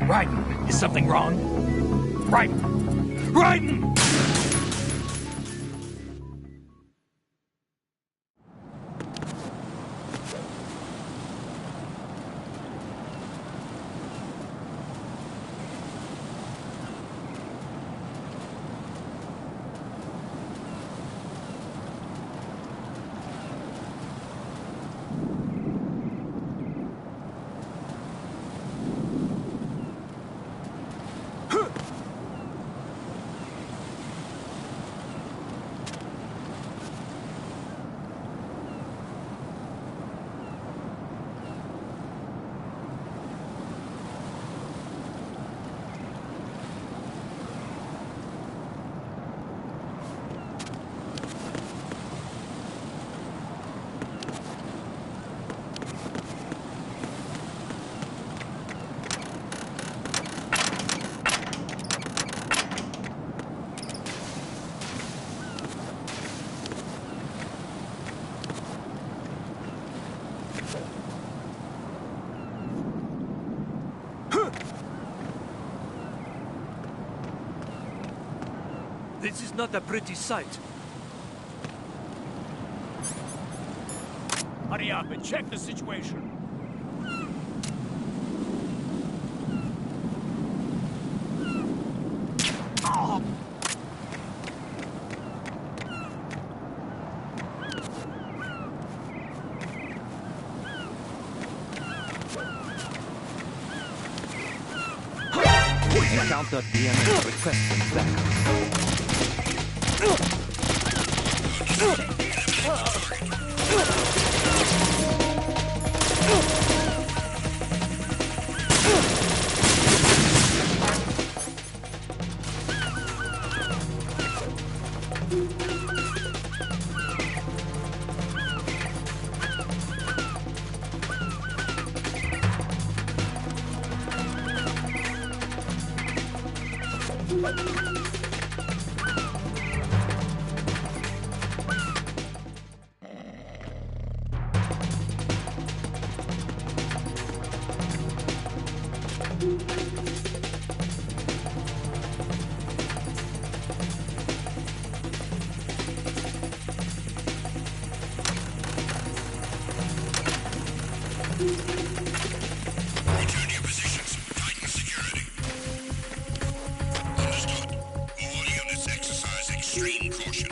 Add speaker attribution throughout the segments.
Speaker 1: Raiden, is something wrong? Raiden! Raiden!
Speaker 2: This is not a pretty sight.
Speaker 3: Hurry up and check the situation.
Speaker 2: Encountered the enemy requesting backup.
Speaker 4: Return to your positions. Tighten security. Understood. All units exercise extreme caution.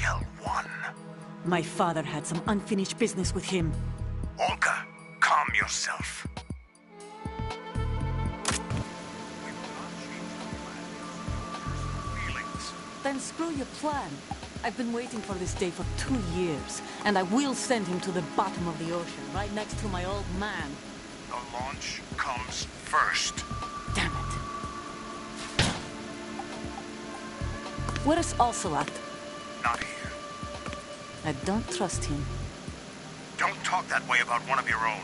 Speaker 4: Shell 1.
Speaker 5: My father had some unfinished business with him.
Speaker 4: Olga, calm yourself. Feelings.
Speaker 5: Then screw your plan. I've been waiting for this day for 2 years, and I will send him to the bottom of the ocean, right next to my old man.
Speaker 4: The launch comes first.
Speaker 5: Damn it. Where's Ocelot?
Speaker 4: Not here.
Speaker 5: I don't trust him.
Speaker 4: Don't talk that way about one of your own.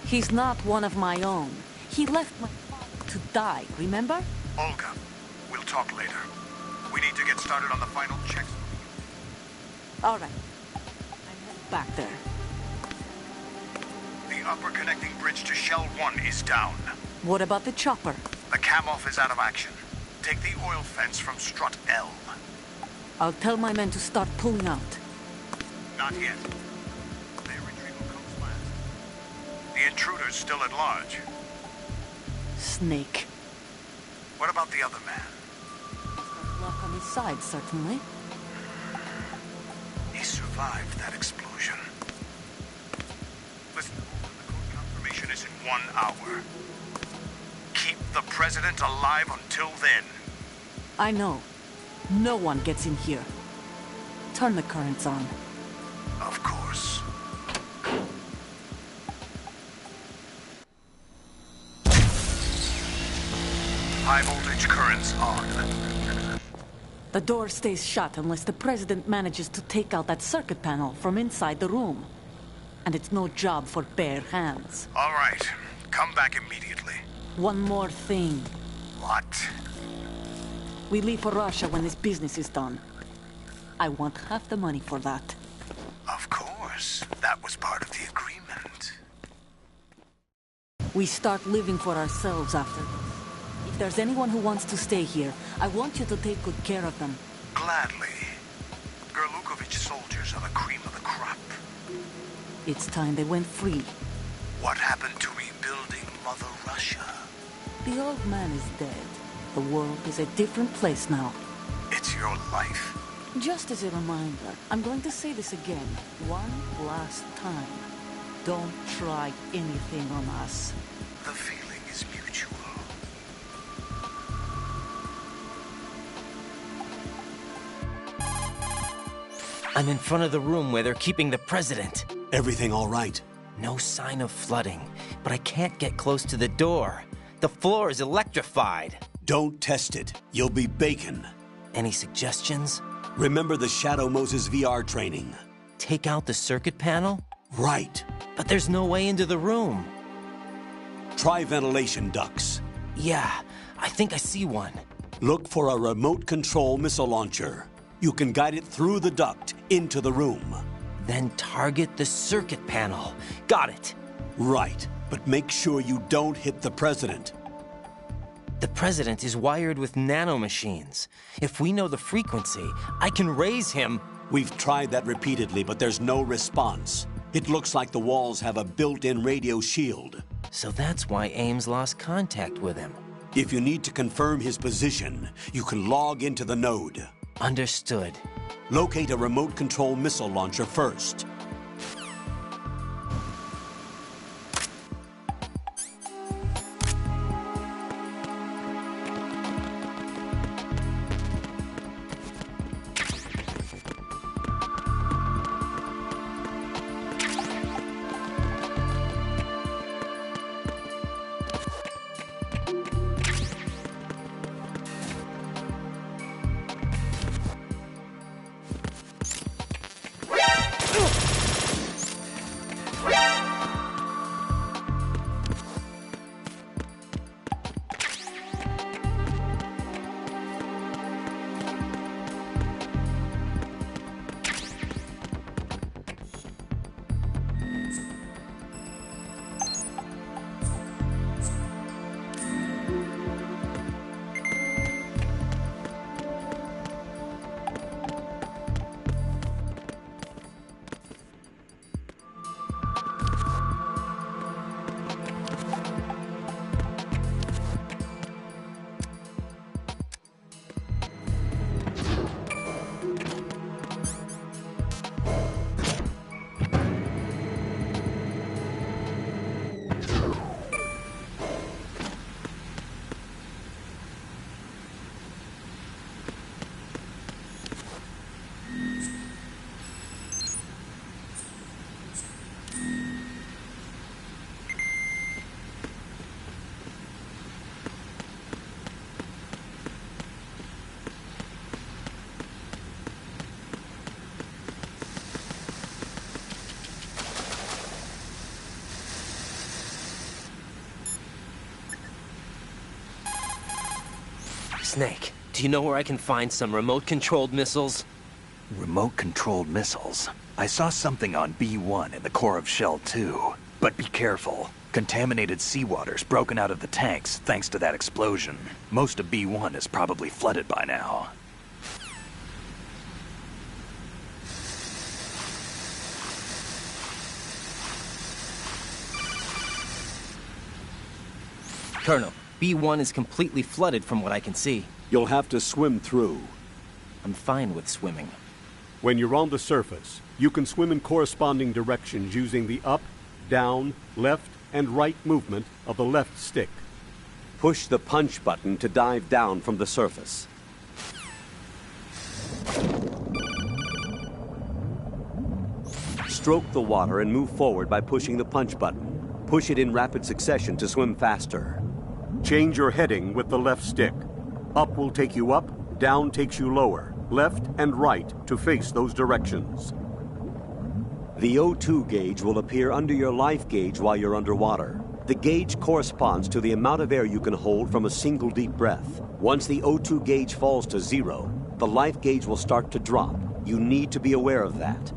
Speaker 5: He's not one of my own. He left my father to die, remember?
Speaker 4: Olga, we'll talk later. We need to get started on the final checks.
Speaker 5: All right. I'm headed back there.
Speaker 4: The upper connecting bridge to Shell 1 is down.
Speaker 5: What about the chopper?
Speaker 4: The cam-off is out of action. Take the oil fence from strut L.
Speaker 5: I'll tell my men to start pulling out.
Speaker 4: Not yet. Their retrieval comes last. The intruder's still at large.
Speaker 5: Snake.
Speaker 4: What about the other man?
Speaker 5: He's got luck on his side, certainly.
Speaker 4: He survived that explosion. Listen, the code confirmation is in 1 hour. Keep the president alive until then.
Speaker 5: I know. No one gets in here. Turn the currents on.
Speaker 4: Of course. High voltage currents on.
Speaker 5: The door stays shut unless the president manages to take out that circuit panel from inside the room. And it's no job for bare hands.
Speaker 4: All right. Come back immediately.
Speaker 5: One more thing.
Speaker 4: What?
Speaker 5: We leave for Russia when this business is done. I want half the money for that.
Speaker 4: Of course. That was part of the agreement.
Speaker 5: We start living for ourselves after this. If there's anyone who wants to stay here, I want you to take good care of them.
Speaker 4: Gladly. Gerlukovich soldiers are the cream of the crop.
Speaker 5: It's time they went free.
Speaker 4: What happened to rebuilding Mother Russia?
Speaker 5: The old man is dead. The world is a different place now.
Speaker 4: It's your life.
Speaker 5: Just as a reminder, I'm going to say this again, one last time. Don't try anything on us.
Speaker 4: The feeling is mutual.
Speaker 6: I'm in front of the room where they're keeping the president.
Speaker 7: Everything all right?
Speaker 6: No sign of flooding, but I can't get close to the door. The floor is electrified.
Speaker 7: Don't test it. You'll be bacon.
Speaker 6: Any suggestions?
Speaker 7: Remember the Shadow Moses VR training?
Speaker 6: Take out the circuit panel?
Speaker 7: Right.
Speaker 6: But there's no way into the room.
Speaker 7: Try ventilation ducts.
Speaker 6: Yeah, I think I see one.
Speaker 7: Look for a remote control missile launcher. You can guide it through the duct into the room.
Speaker 6: Then target the circuit panel. Got it.
Speaker 7: Right, but make sure you don't hit the president.
Speaker 6: The president is wired with nanomachines. If we know the frequency, I can raise him.
Speaker 7: We've tried that repeatedly, but there's no response. It looks like the walls have a built-in radio shield.
Speaker 6: So that's why Ames lost contact with him.
Speaker 7: If you need to confirm his position, you can log into the node.
Speaker 6: Understood.
Speaker 7: Locate a remote control missile launcher first.
Speaker 6: Snake, do you know where I can find some remote-controlled missiles?
Speaker 8: Remote-controlled missiles. I saw something on B1 in the core of Shell 2. But be careful. Contaminated seawater's broken out of the tanks thanks to that explosion. Most of B1 is probably flooded by now.
Speaker 6: Colonel, B1 is completely flooded from what I can see.
Speaker 7: You'll have to swim through.
Speaker 6: I'm fine with swimming.
Speaker 9: When you're on the surface, you can swim in corresponding directions using the up, down, left, and right movement of the left stick.
Speaker 7: Push the punch button to dive down from the surface. Stroke the water and move forward by pushing the punch button. Push it in rapid succession to swim faster.
Speaker 9: Change your heading with the left stick. Up will take you up, down takes you lower, left and right to face those directions.
Speaker 7: The O2 gauge will appear under your life gauge while you're underwater. The gauge corresponds to the amount of air you can hold from a single deep breath. Once the O2 gauge falls to 0, the life gauge will start to drop. You need to be aware of that.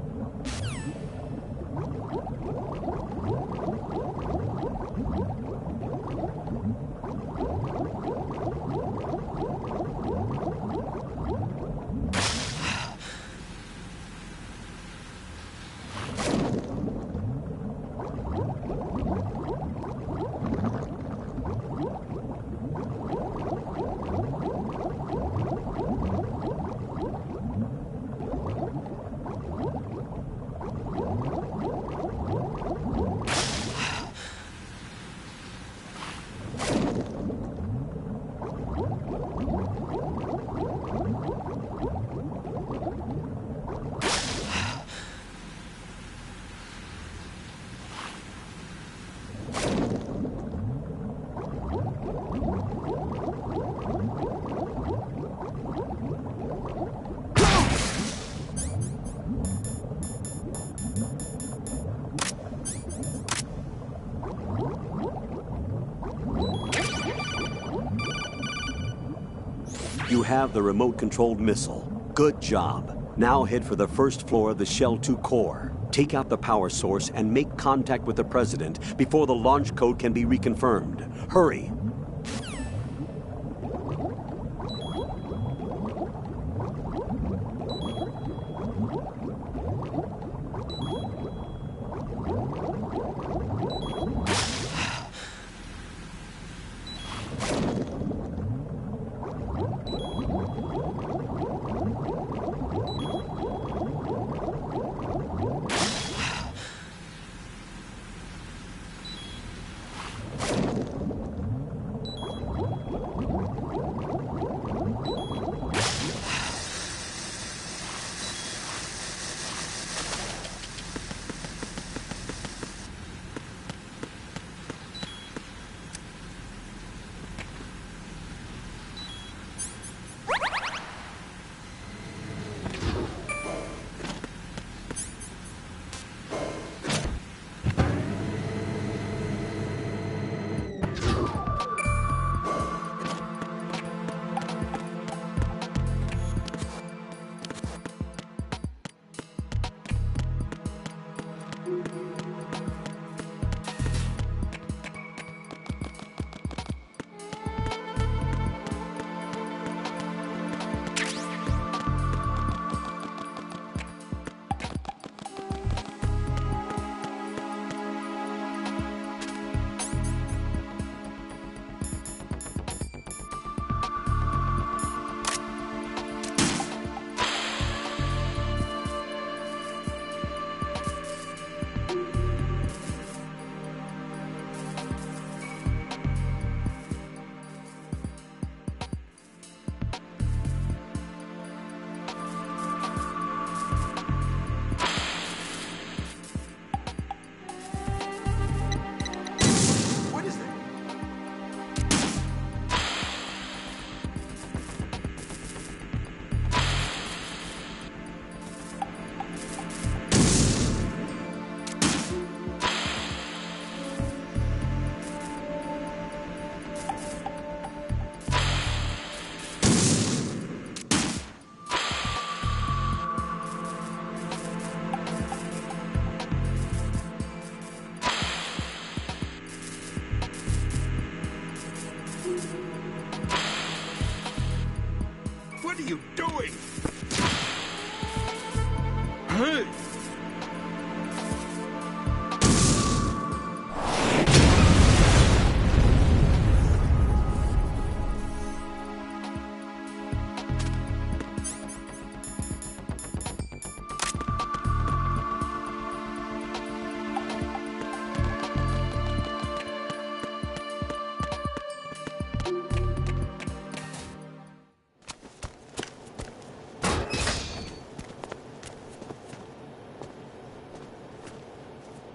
Speaker 7: You have the remote-controlled missile. Good job. Now head for the first floor of the Shell 2 core. Take out the power source and make contact with the President before the launch code can be reconfirmed. Hurry!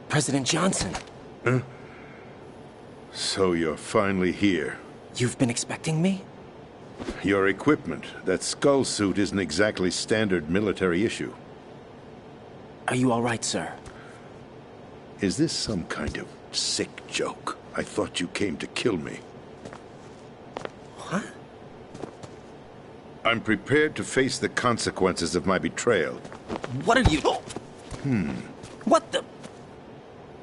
Speaker 6: President Johnson.
Speaker 10: Huh? So you're finally here.
Speaker 6: You've been expecting me?
Speaker 10: Your equipment, that skull suit, isn't exactly standard military issue.
Speaker 6: Are you all right, sir?
Speaker 10: Is this some kind of sick joke? I thought you came to kill me.
Speaker 6: What?
Speaker 10: I'm prepared to face the consequences of my betrayal.
Speaker 6: What are you... What the...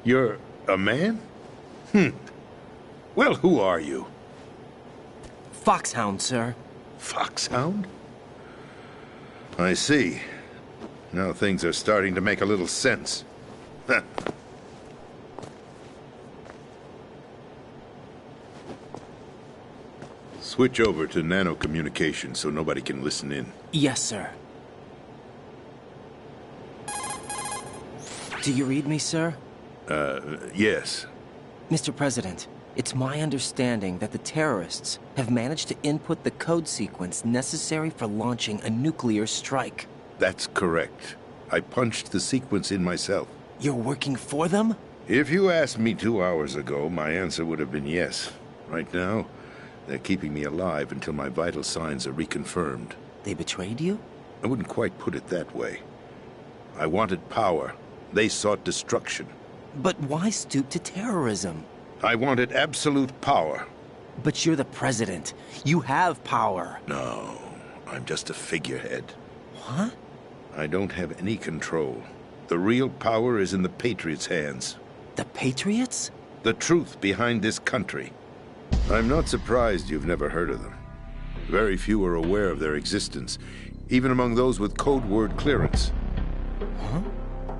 Speaker 10: You're a man? Well, who are you?
Speaker 6: Foxhound, sir.
Speaker 10: Foxhound? I see. Now things are starting to make a little sense. Switch over to nano-communication so nobody can listen in.
Speaker 6: Yes, sir. Do you read me, sir?
Speaker 10: Yes.
Speaker 6: Mr. President, it's my understanding that the terrorists have managed to input the code sequence necessary for launching a nuclear strike.
Speaker 10: That's correct. I punched the sequence in myself.
Speaker 6: You're working for them?
Speaker 10: If you asked me 2 hours ago, my answer would have been yes. Right now, they're keeping me alive until my vital signs are reconfirmed.
Speaker 6: They betrayed you?
Speaker 10: I wouldn't quite put it that way. I wanted power. They sought destruction.
Speaker 6: But why stoop to terrorism?
Speaker 10: I wanted absolute power.
Speaker 6: But you're the president. You have power.
Speaker 10: No, I'm just a figurehead.
Speaker 6: What?
Speaker 10: I don't have any control. The real power is in the Patriots' hands.
Speaker 6: The Patriots?
Speaker 10: The truth behind this country. I'm not surprised you've never heard of them. Very few are aware of their existence, even among those with code word clearance.
Speaker 6: Huh?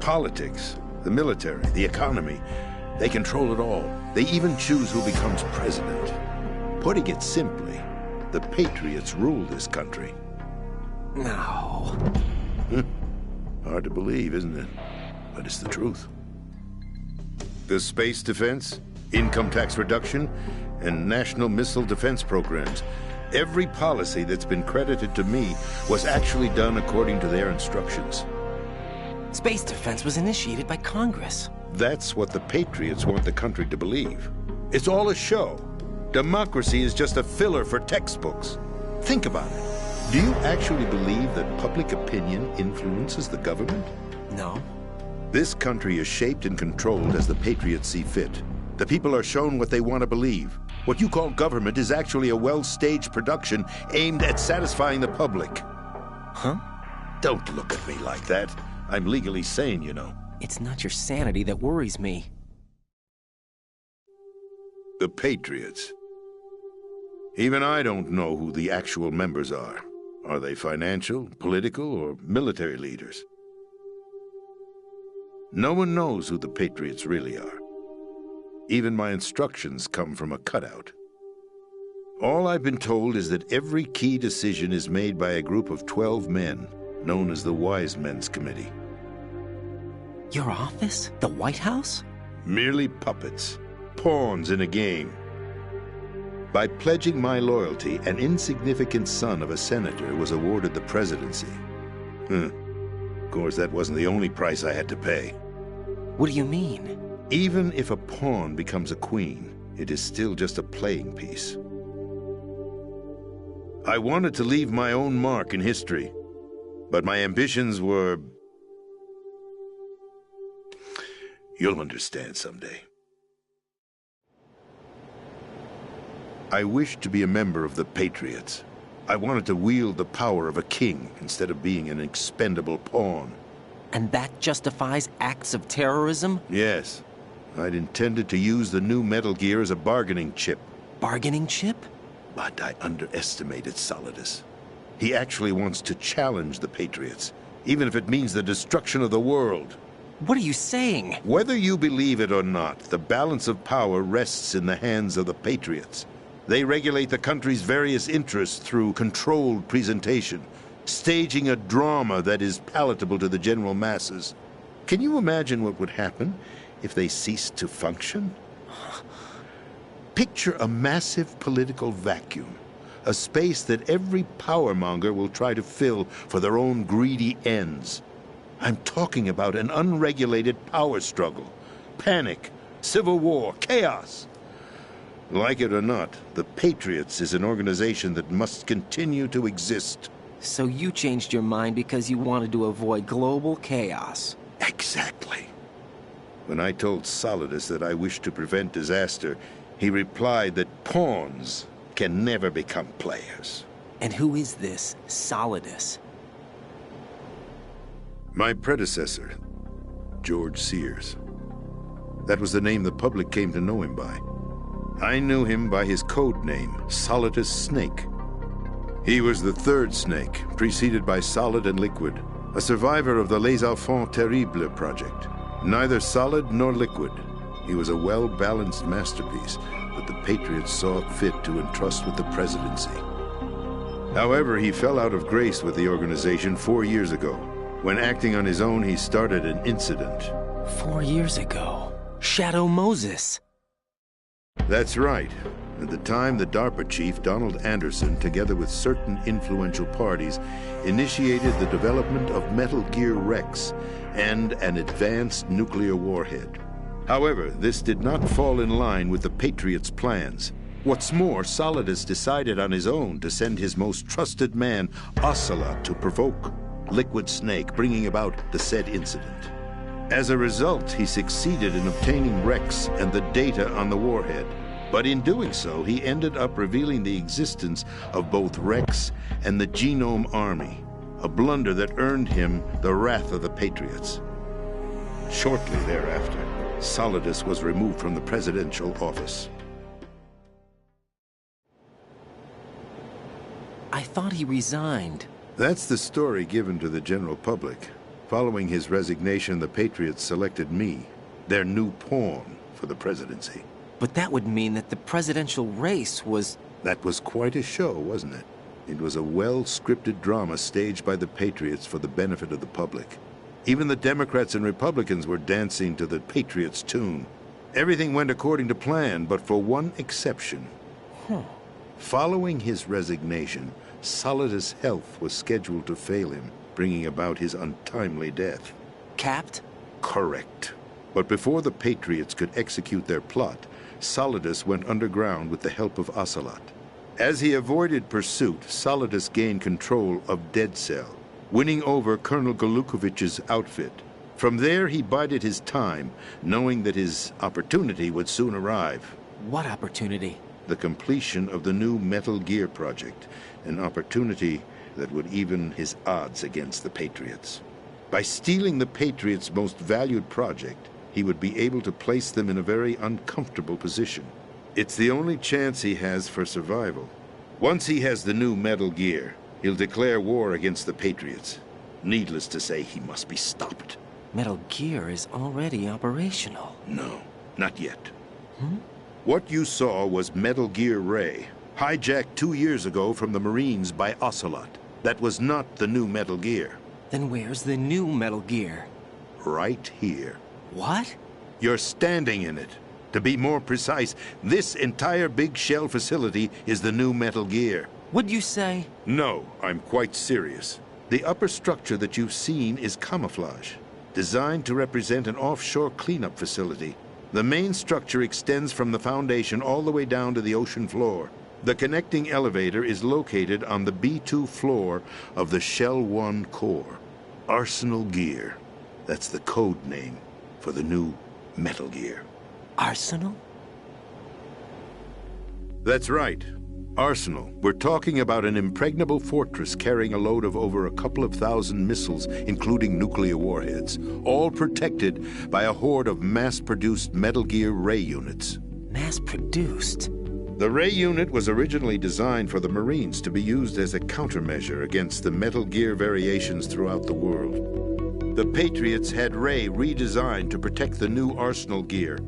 Speaker 10: Politics, the military, the economy, they control it all. They even choose who becomes president. Putting it simply, the Patriots rule this country.
Speaker 6: No.
Speaker 10: Hard to believe, isn't it? But it's the truth. The space defense, income tax reduction, and national missile defense programs. Every policy that's been credited to me was actually done according to their instructions.
Speaker 6: Space defense was initiated by Congress.
Speaker 10: That's what the Patriots want the country to believe. It's all a show. Democracy is just a filler for textbooks. Think about it. Do you actually believe that public opinion influences the government?
Speaker 6: No.
Speaker 10: This country is shaped and controlled as the Patriots see fit. The people are shown what they want to believe. What you call government is actually a well-staged production aimed at satisfying the public.
Speaker 6: Huh?
Speaker 10: Don't look at me like that. I'm legally sane, you know.
Speaker 6: It's not your sanity that worries me.
Speaker 10: The Patriots. Even I don't know who the actual members are. Are they financial, political, or military leaders? No one knows who the Patriots really are. Even my instructions come from a cutout. All I've been told is that every key decision is made by a group of 12 men, known as the Wise Men's Committee.
Speaker 6: Your office? The White House?
Speaker 10: Merely puppets, pawns in a game. By pledging my loyalty, an insignificant son of a senator was awarded the presidency. Of course, that wasn't the only price I had to pay.
Speaker 6: What do you mean?
Speaker 10: Even if a pawn becomes a queen, it is still just a playing piece. I wanted to leave my own mark in history, but my ambitions were... You'll understand someday. I wished to be a member of the Patriots. I wanted to wield the power of a king instead of being an expendable pawn.
Speaker 6: And that justifies acts of terrorism?
Speaker 10: Yes. I'd intended to use the new Metal Gear as a bargaining chip.
Speaker 6: Bargaining chip?
Speaker 10: But I underestimated Solidus. He actually wants to challenge the Patriots. even if it means the destruction of the world.
Speaker 6: What are you saying?
Speaker 10: Whether you believe it or not, the balance of power rests in the hands of the Patriots. They regulate the country's various interests through controlled presentation, staging a drama that is palatable to the general masses. Can you imagine what would happen if they ceased to function? Picture a massive political vacuum, a space that every powermonger will try to fill for their own greedy ends. I'm talking about an unregulated power struggle, panic, civil war, chaos. Like it or not, the Patriots is an organization that must continue to exist.
Speaker 6: So you changed your mind because you wanted to avoid global chaos.
Speaker 10: Exactly. When I told Solidus that I wished to prevent disaster, he replied that pawns can never become players.
Speaker 6: And who is this Solidus?
Speaker 10: My predecessor, George Sears. That was the name the public came to know him by. I knew him by his code name, Solidus Snake. He was the third Snake, preceded by Solid and Liquid, a survivor of the Les Enfants Terribles project. Neither solid nor liquid, he was a well-balanced masterpiece that the Patriots saw fit to entrust with the presidency. However, he fell out of grace with the organization 4 years ago. When acting on his own, he started an incident.
Speaker 6: 4 years ago? Shadow Moses.
Speaker 10: That's right. At the time, the DARPA chief, Donald Anderson, together with certain influential parties, initiated the development of Metal Gear Rex and an advanced nuclear warhead. However, this did not fall in line with the Patriots' plans. What's more, Solidus decided on his own to send his most trusted man, Ocelot, to provoke Liquid Snake, bringing about the said incident. As a result, he succeeded in obtaining Rex and the data on the warhead. But in doing so, he ended up revealing the existence of both Rex and the Genome Army, a blunder that earned him the wrath of the Patriots. Shortly thereafter, Solidus was removed from the presidential office.
Speaker 6: I thought he resigned.
Speaker 10: That's the story given to the general public. Following his resignation, the Patriots selected me, their new pawn, for the presidency.
Speaker 6: But that would mean that the presidential race was...
Speaker 10: That was quite a show, wasn't it? It was a well-scripted drama staged by the Patriots for the benefit of the public. Even the Democrats and Republicans were dancing to the Patriots' tune. Everything went according to plan, but for one exception. Following his resignation, Solidus' health was scheduled to fail him, bringing about his untimely death.
Speaker 6: Capped?
Speaker 10: Correct. But before the Patriots could execute their plot, Solidus went underground with the help of Ocelot. As he avoided pursuit, Solidus gained control of Dead Cell, winning over Colonel Golukovich's outfit. From there, he bided his time, knowing that his opportunity would soon arrive.
Speaker 6: What opportunity?
Speaker 10: The completion of the new Metal Gear project, an opportunity that would even his odds against the Patriots. By stealing the Patriots' most valued project, he would be able to place them in a very uncomfortable position. It's the only chance he has for survival. Once he has the new Metal Gear, he'll declare war against the Patriots. Needless to say, he must be stopped.
Speaker 6: Metal Gear is already operational.
Speaker 10: No, not yet. What you saw was Metal Gear Ray, hijacked 2 years ago from the Marines by Ocelot. That was not the new Metal Gear.
Speaker 6: Then where's the new Metal Gear?
Speaker 10: Right here.
Speaker 6: What?
Speaker 10: You're standing in it. To be more precise, this entire big shell facility is the new Metal Gear.
Speaker 6: What'd you say?
Speaker 10: No, I'm quite serious. The upper structure that you've seen is camouflage, designed to represent an offshore cleanup facility. The main structure extends from the foundation all the way down to the ocean floor. The connecting elevator is located on the B2 floor of the Shell 1 core. Arsenal Gear. That's the code name for the new Metal Gear.
Speaker 6: Arsenal?
Speaker 10: That's right. Arsenal. We're talking about an impregnable fortress carrying a load of over a couple of thousand missiles, including nuclear warheads, all protected by a horde of mass-produced Metal Gear Ray units.
Speaker 6: Mass-produced?
Speaker 10: The Ray unit was originally designed for the Marines to be used as a countermeasure against the Metal Gear variations throughout the world. The Patriots had Ray redesigned to protect the new Arsenal gear.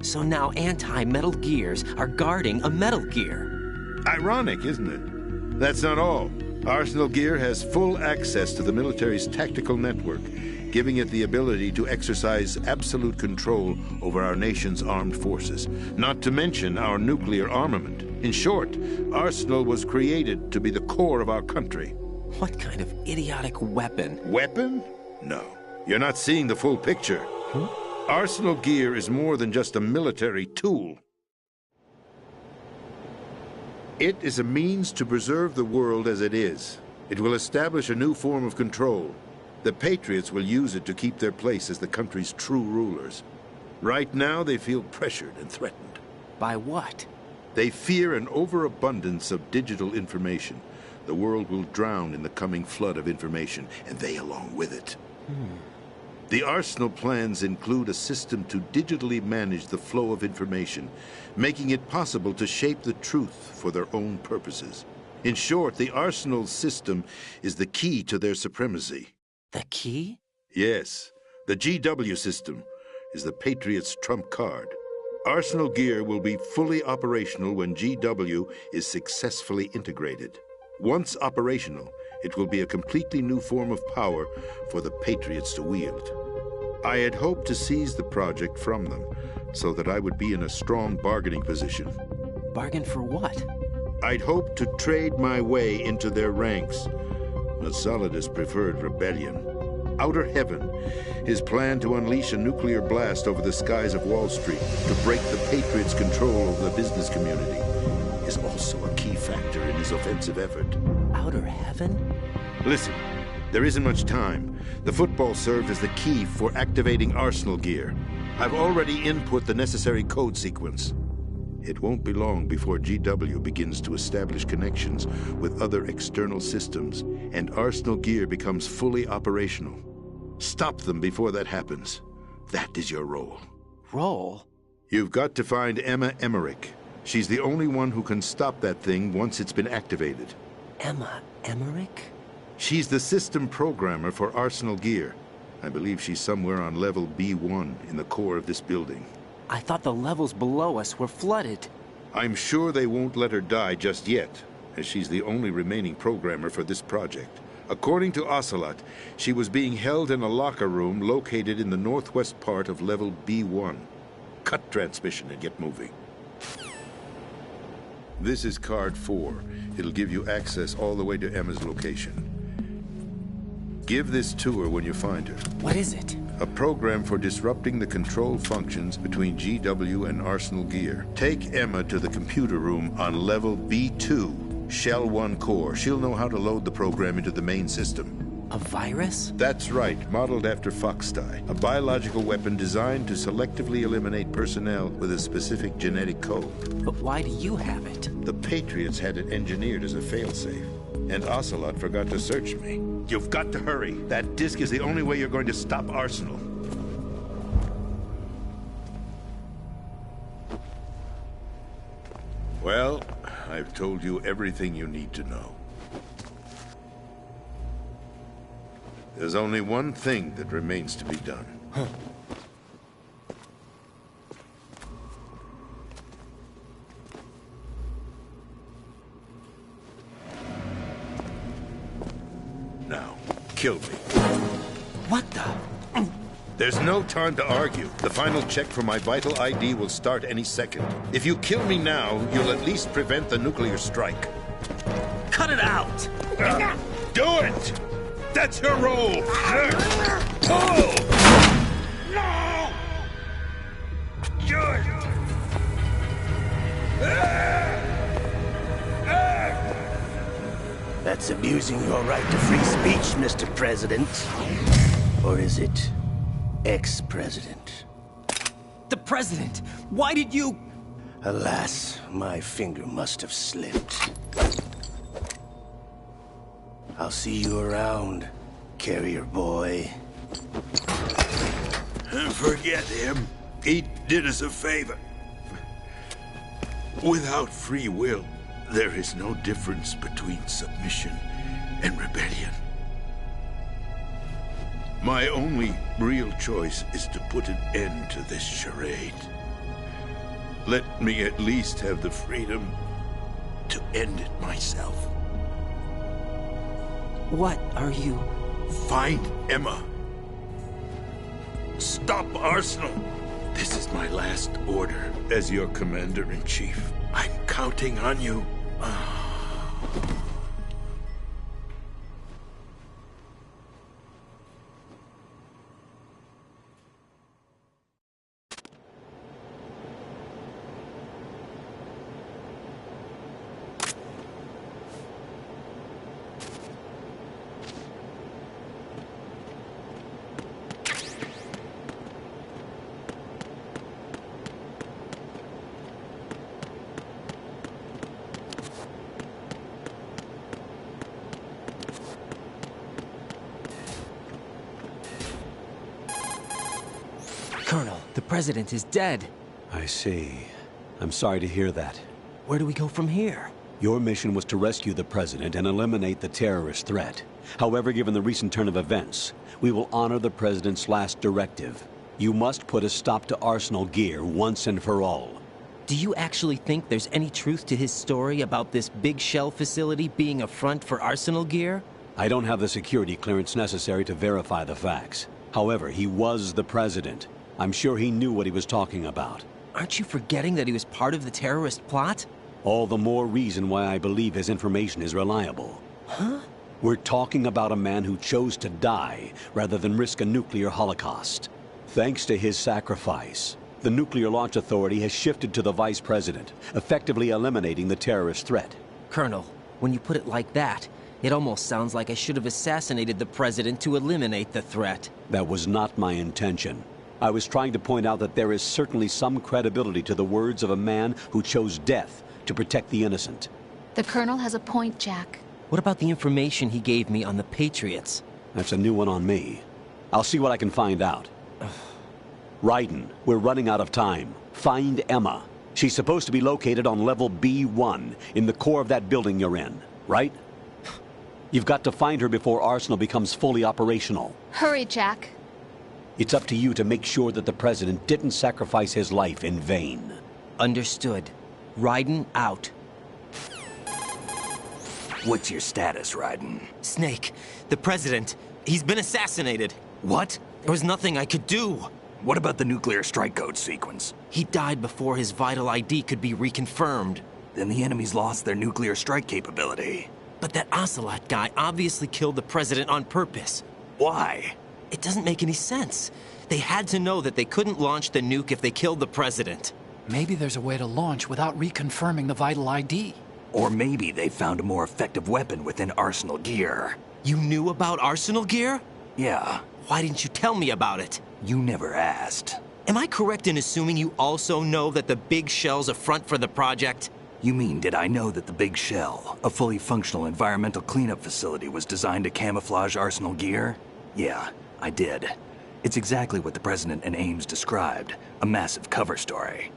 Speaker 6: So now anti-Metal Gears are guarding a Metal Gear.
Speaker 10: Ironic, isn't it? That's not all. Arsenal Gear has full access to the military's tactical network, giving it the ability to exercise absolute control over our nation's armed forces, not to mention our nuclear armament. In short, Arsenal was created to be the core of our country.
Speaker 6: What kind of idiotic weapon?
Speaker 10: Weapon? No. You're not seeing the full picture. Arsenal Gear is more than just a military tool. It is a means to preserve the world as it is. It will establish a new form of control. The Patriots will use it to keep their place as the country's true rulers. Right now, they feel pressured and threatened.
Speaker 6: By what?
Speaker 10: They fear an overabundance of digital information. The world will drown in the coming flood of information, and they along with it. The Arsenal plans include a system to digitally manage the flow of information, making it possible to shape the truth for their own purposes. In short, the Arsenal system is the key to their supremacy.
Speaker 6: The key?
Speaker 10: Yes. The GW system is the Patriots' trump card. Arsenal Gear will be fully operational when GW is successfully integrated. Once operational, it will be a completely new form of power for the Patriots to wield. I had hoped to seize the project from them so that I would be in a strong bargaining position.
Speaker 6: Bargain for what?
Speaker 10: I'd hoped to trade my way into their ranks, but Solidus preferred rebellion. Outer Heaven, his plan to unleash a nuclear blast over the skies of Wall Street to break the Patriots' control over the business community, is also a key factor in his offensive effort.
Speaker 6: Outer Heaven?
Speaker 10: Listen, there isn't much time. The football served as the key for activating Arsenal Gear. I've already input the necessary code sequence. It won't be long before GW begins to establish connections with other external systems, and Arsenal Gear becomes fully operational. Stop them before that happens. That is your role.
Speaker 6: Role?
Speaker 10: You've got to find Emma Emmerich. She's the only one who can stop that thing once it's been activated.
Speaker 6: Emma Emmerich?
Speaker 10: She's the system programmer for Arsenal Gear. I believe she's somewhere on level B1 in the core of this building.
Speaker 6: I thought the levels below us were flooded.
Speaker 10: I'm sure they won't let her die just yet, as she's the only remaining programmer for this project. According to Ocelot, she was being held in a locker room located in the northwest part of level B1. Cut transmission and get moving. This is card 4. It'll give you access all the way to Emma's location. Give this to her when you find her.
Speaker 6: What is it?
Speaker 10: A program for disrupting the control functions between GW and Arsenal Gear. Take Emma to the computer room on level B2, Shell 1 core. She'll know how to load the program into the main system.
Speaker 6: A virus?
Speaker 10: That's right, modeled after Foxdie, a biological weapon designed to selectively eliminate personnel with a specific genetic code.
Speaker 6: But why do you have it?
Speaker 10: The Patriots had it engineered as a failsafe, and Ocelot forgot to search me. You've got to hurry. That disk is the only way you're going to stop Arsenal. Well, I've told you everything you need to know. There's only one thing that remains to be done. Now, kill me.
Speaker 6: What the?
Speaker 10: There's no time to argue. The final check for my vital ID will start any second. If you kill me now, you'll at least prevent the nuclear strike.
Speaker 6: Cut it out!
Speaker 10: Do it! That's your role!
Speaker 4: No!
Speaker 11: That's abusing your right to free speech, Mr. President. Or is it ex-president?
Speaker 6: The president! Why did you...
Speaker 11: Alas, my finger must have slipped. I'll see you around, carrier boy.
Speaker 10: Forget him. He did us a favor.
Speaker 12: Without free will, there is no difference between submission and rebellion. My only real choice is to put an end to this charade. Let me at least have the freedom to end it myself.
Speaker 6: What are you...
Speaker 12: Find Emma. Stop Arsenal. This is my last order as your commander-in-chief. I'm counting on you.
Speaker 6: Colonel, the President is dead.
Speaker 7: I see. I'm sorry to hear that.
Speaker 6: Where do we go from here?
Speaker 7: Your mission was to rescue the President and eliminate the terrorist threat. However, given the recent turn of events, we will honor the President's last directive. You must put a stop to Arsenal Gear once and for all.
Speaker 6: Do you actually think there's any truth to his story about this big shell facility being a front for Arsenal Gear?
Speaker 7: I don't have the security clearance necessary to verify the facts. However, he was the President. I'm sure he knew what he was talking about.
Speaker 6: Aren't you forgetting that he was part of the terrorist plot?
Speaker 7: All the more reason why I believe his information is reliable.
Speaker 6: Huh?
Speaker 7: We're talking about a man who chose to die rather than risk a nuclear holocaust. Thanks to his sacrifice, the Nuclear Launch Authority has shifted to the Vice President, effectively eliminating the terrorist threat.
Speaker 6: Colonel, when you put it like that, it almost sounds like I should have assassinated the President to eliminate the threat.
Speaker 7: That was not my intention. I was trying to point out that there is certainly some credibility to the words of a man who chose death to protect the innocent.
Speaker 13: The Colonel has a point, Jack.
Speaker 6: What about the information he gave me on the Patriots?
Speaker 7: That's a new one on me. I'll see what I can find out. Raiden, we're running out of time. Find Emma. She's supposed to be located on level B1, in the core of that building you're in, right? You've got to find her before Arsenal becomes fully operational.
Speaker 13: Hurry, Jack.
Speaker 7: It's up to you to make sure that the President didn't sacrifice his life in vain.
Speaker 6: Understood. Raiden out.
Speaker 8: What's your status, Raiden?
Speaker 6: Snake, the President, he's been assassinated.
Speaker 8: What?
Speaker 6: There was nothing I could do.
Speaker 8: What about the nuclear strike code sequence?
Speaker 6: He died before his vital ID could be reconfirmed.
Speaker 8: Then the enemy's lost their nuclear strike capability.
Speaker 6: But that Ocelot guy obviously killed the President on purpose.
Speaker 8: Why?
Speaker 6: It doesn't make any sense. They had to know that they couldn't launch the nuke if they killed the President.
Speaker 1: Maybe there's a way to launch without reconfirming the vital ID.
Speaker 8: Or maybe they found a more effective weapon within Arsenal Gear.
Speaker 6: You knew about Arsenal Gear?
Speaker 8: Yeah.
Speaker 6: Why didn't you tell me about it?
Speaker 8: You never asked.
Speaker 6: Am I correct in assuming you also know that the Big Shell's a front for the project?
Speaker 8: You mean, did I know that the Big Shell, a fully functional environmental cleanup facility, was designed to camouflage Arsenal Gear? Yeah, I did. It's exactly what the President and Ames described, a massive cover story.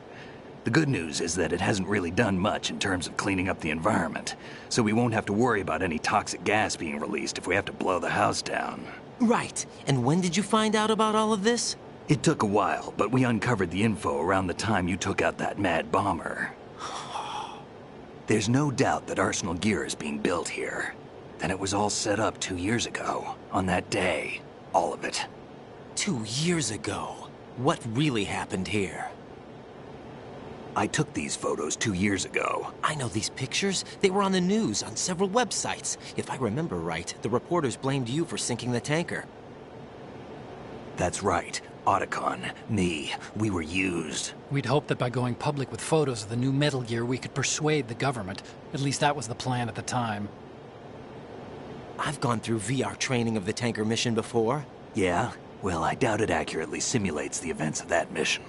Speaker 8: The good news is that it hasn't really done much in terms of cleaning up the environment, so we won't have to worry about any toxic gas being released if we have to blow the house down.
Speaker 6: Right. And when did you find out about all of this?
Speaker 8: It took a while, but we uncovered the info around the time you took out that mad bomber. There's no doubt that Arsenal Gear is being built here. Then it was all set up 2 years ago, on that day. All of it.
Speaker 6: 2 years ago? What really happened here?
Speaker 8: I took these photos 2 years ago.
Speaker 6: I know these pictures. They were on the news, on several websites. If I remember right, the reporters blamed you for sinking the tanker.
Speaker 8: That's right. Otacon, me, we were used.
Speaker 1: We'd hoped that by going public with photos of the new Metal Gear, we could persuade the government. At least that was the plan at the time.
Speaker 6: I've gone through VR training of the tanker mission before.
Speaker 8: Yeah? Well, I doubt it accurately simulates the events of that mission.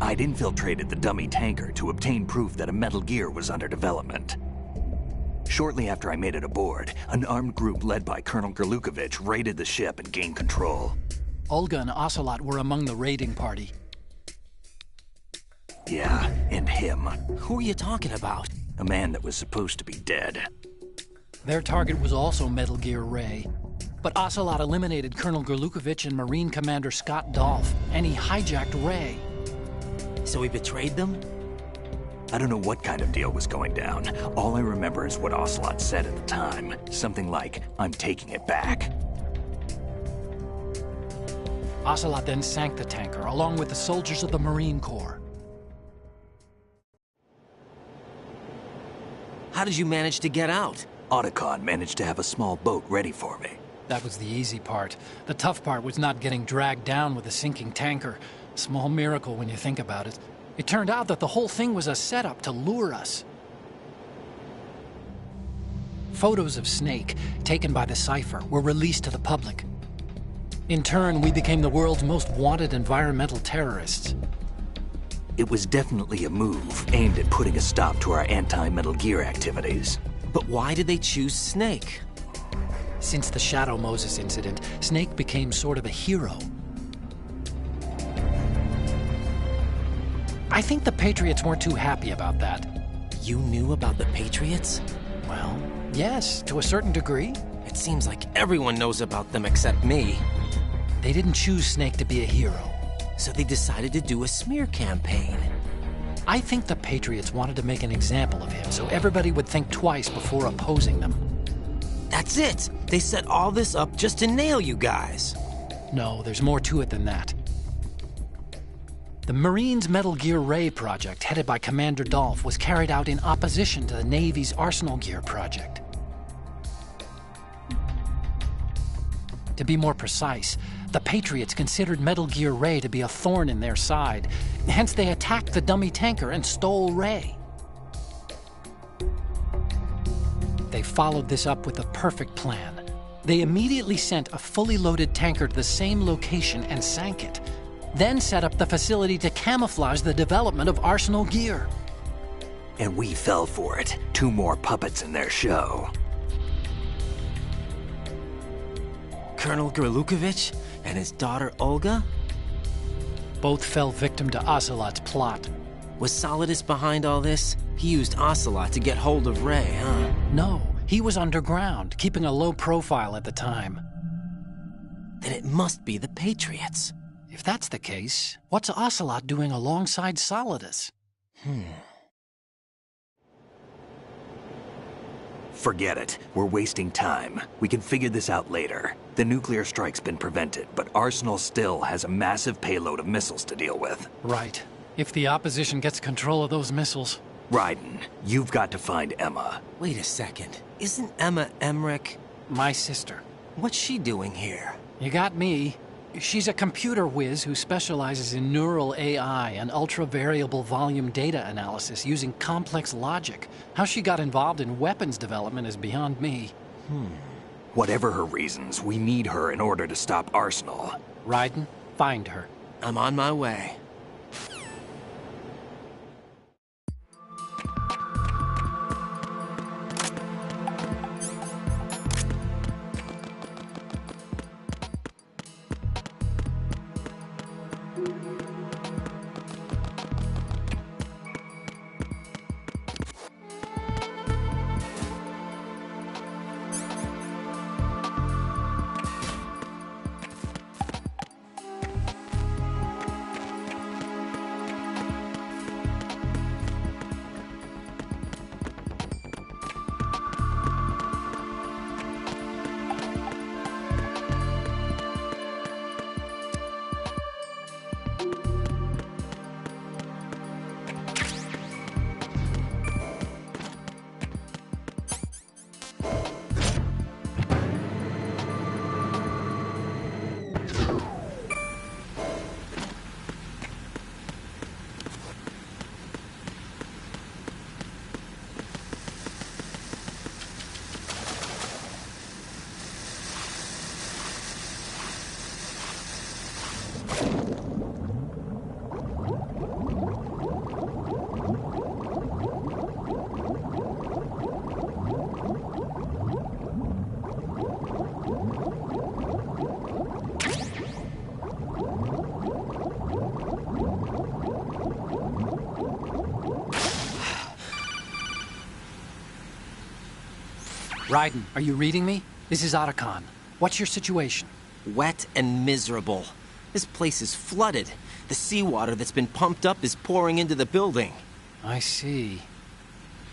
Speaker 8: I'd infiltrated the dummy tanker to obtain proof that a Metal Gear was under development. Shortly after I made it aboard, an armed group led by Colonel Gerlukovich raided the ship and gained control.
Speaker 1: Olga and Ocelot were among the raiding party.
Speaker 8: Yeah, and him.
Speaker 6: Who are you talking about?
Speaker 8: A man that was supposed to be dead.
Speaker 1: Their target was also Metal Gear Ray. But Ocelot eliminated Colonel Gorlukovich and Marine Commander Scott Dolph, and he hijacked Ray.
Speaker 6: So he betrayed them?
Speaker 8: I don't know what kind of deal was going down. All I remember is what Ocelot said at the time. Something like, "I'm taking it back."
Speaker 1: Ocelot then sank the tanker, along with the soldiers of the Marine Corps.
Speaker 6: How did you manage to get out?
Speaker 8: Otacon managed to have a small boat ready for me.
Speaker 1: That was the easy part. The tough part was not getting dragged down with a sinking tanker. Small miracle when you think about it. It turned out that the whole thing was a setup to lure us. Photos of Snake, taken by the Cypher, were released to the public. In turn, we became the world's most wanted environmental terrorists.
Speaker 8: It was definitely a move aimed at putting a stop to our anti-Metal Gear activities.
Speaker 6: But why did they choose Snake?
Speaker 1: Since the Shadow Moses incident, Snake became sort of a hero. I think the Patriots weren't too happy about that.
Speaker 6: You knew about the Patriots?
Speaker 1: Well, yes, to a certain degree.
Speaker 6: It seems like everyone knows about them except me.
Speaker 1: They didn't choose Snake to be a hero.
Speaker 6: So they decided to do a smear campaign.
Speaker 1: I think the Patriots wanted to make an example of him so everybody would think twice before opposing them.
Speaker 6: That's it! They set all this up just to nail you guys.
Speaker 1: No, there's more to it than that. The Marines' Metal Gear Ray project, headed by Commander Dolph, was carried out in opposition to the Navy's Arsenal Gear project. To be more precise, the Patriots considered Metal Gear Ray to be a thorn in their side. Hence, they attacked the dummy tanker and stole Ray. They followed this up with a perfect plan. They immediately sent a fully loaded tanker to the same location and sank it. Then set up the facility to camouflage the development of Arsenal Gear.
Speaker 8: And we fell for it. 2 more puppets in their show.
Speaker 6: Colonel Gorlukovich and his daughter Olga?
Speaker 1: Both fell victim to Ocelot's plot.
Speaker 6: Was Solidus behind all this? He used Ocelot to get hold of Ray, huh?
Speaker 1: No, he was underground, keeping a low profile at the time.
Speaker 6: Then it must be the Patriots.
Speaker 1: If that's the case, what's Ocelot doing alongside Solidus?
Speaker 8: Forget it. We're wasting time. We can figure this out later. The nuclear strike's been prevented, but Arsenal still has a massive payload of missiles to deal with.
Speaker 1: Right. If the opposition gets control of those missiles.
Speaker 8: Raiden, you've got to find Emma.
Speaker 6: Wait a second. Isn't Emma Emmerich
Speaker 1: my sister?
Speaker 6: What's she doing here?
Speaker 1: You got me. She's a computer whiz who specializes in neural AI and ultra-variable volume data analysis using complex logic. How she got involved in weapons development is beyond me.
Speaker 8: Whatever her reasons, we need her in order to stop Arsenal.
Speaker 1: Raiden, find her.
Speaker 6: I'm on my way.
Speaker 1: Raiden, are you reading me? This is Otacon. What's your situation?
Speaker 6: Wet and miserable. This place is flooded. The seawater that's been pumped up is pouring into the building.
Speaker 1: I see.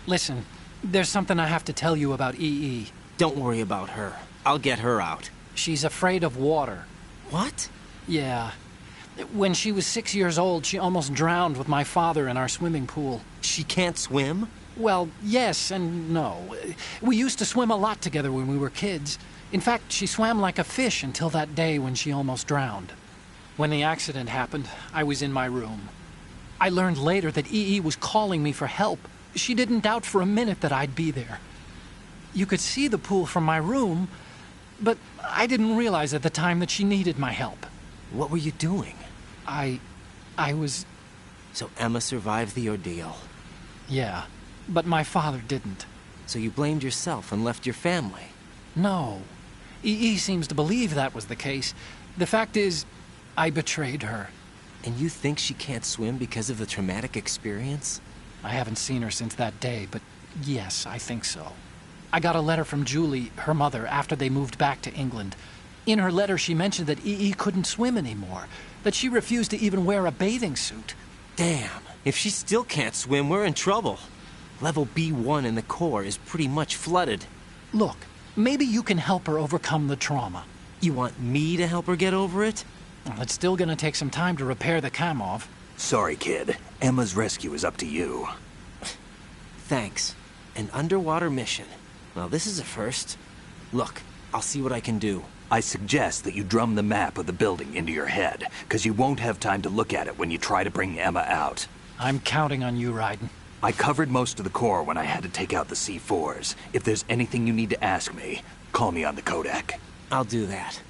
Speaker 1: Listen, there's something I have to tell you about EE.
Speaker 6: Don't worry about her. I'll get her out.
Speaker 1: She's afraid of water.
Speaker 6: What?
Speaker 1: Yeah. When she was 6 years old, she almost drowned with my father in our swimming pool.
Speaker 6: She can't swim?
Speaker 1: Well, yes and no. We used to swim a lot together when we were kids. In fact, she swam like a fish until that day when she almost drowned. When the accident happened, I was in my room. I learned later that EE was calling me for help. She didn't doubt for a minute that I'd be there. You could see the pool from my room, but I didn't realize at the time that she needed my help.
Speaker 6: What were you doing?
Speaker 1: I was...
Speaker 6: So Emma survived the ordeal?
Speaker 1: Yeah, but my father didn't.
Speaker 6: So you blamed yourself and left your family?
Speaker 1: No. EE seems to believe that was the case. The fact is, I betrayed her.
Speaker 6: And you think she can't swim because of the traumatic experience?
Speaker 1: I haven't seen her since that day, but yes, I think so. I got a letter from Julie, her mother, after they moved back to England. In her letter, she mentioned that EE couldn't swim anymore, that she refused to even wear a bathing suit.
Speaker 6: Damn, if she still can't swim, we're in trouble. Level B1 in the core is pretty much flooded.
Speaker 1: Look, maybe you can help her overcome the trauma.
Speaker 6: You want me to help her get over it?
Speaker 1: Well, it's still gonna take some time to repair the Kamov.
Speaker 8: Sorry, kid. Emma's rescue is up to you.
Speaker 6: Thanks. An underwater mission. Well, this is a first. Look, I'll see what I can do.
Speaker 8: I suggest that you drum the map of the building into your head, because you won't have time to look at it when you try to bring Emma out.
Speaker 1: I'm counting on you, Raiden.
Speaker 8: I covered most of the core when I had to take out the C4s. If there's anything you need to ask me, call me on the Kodak.
Speaker 6: I'll do that.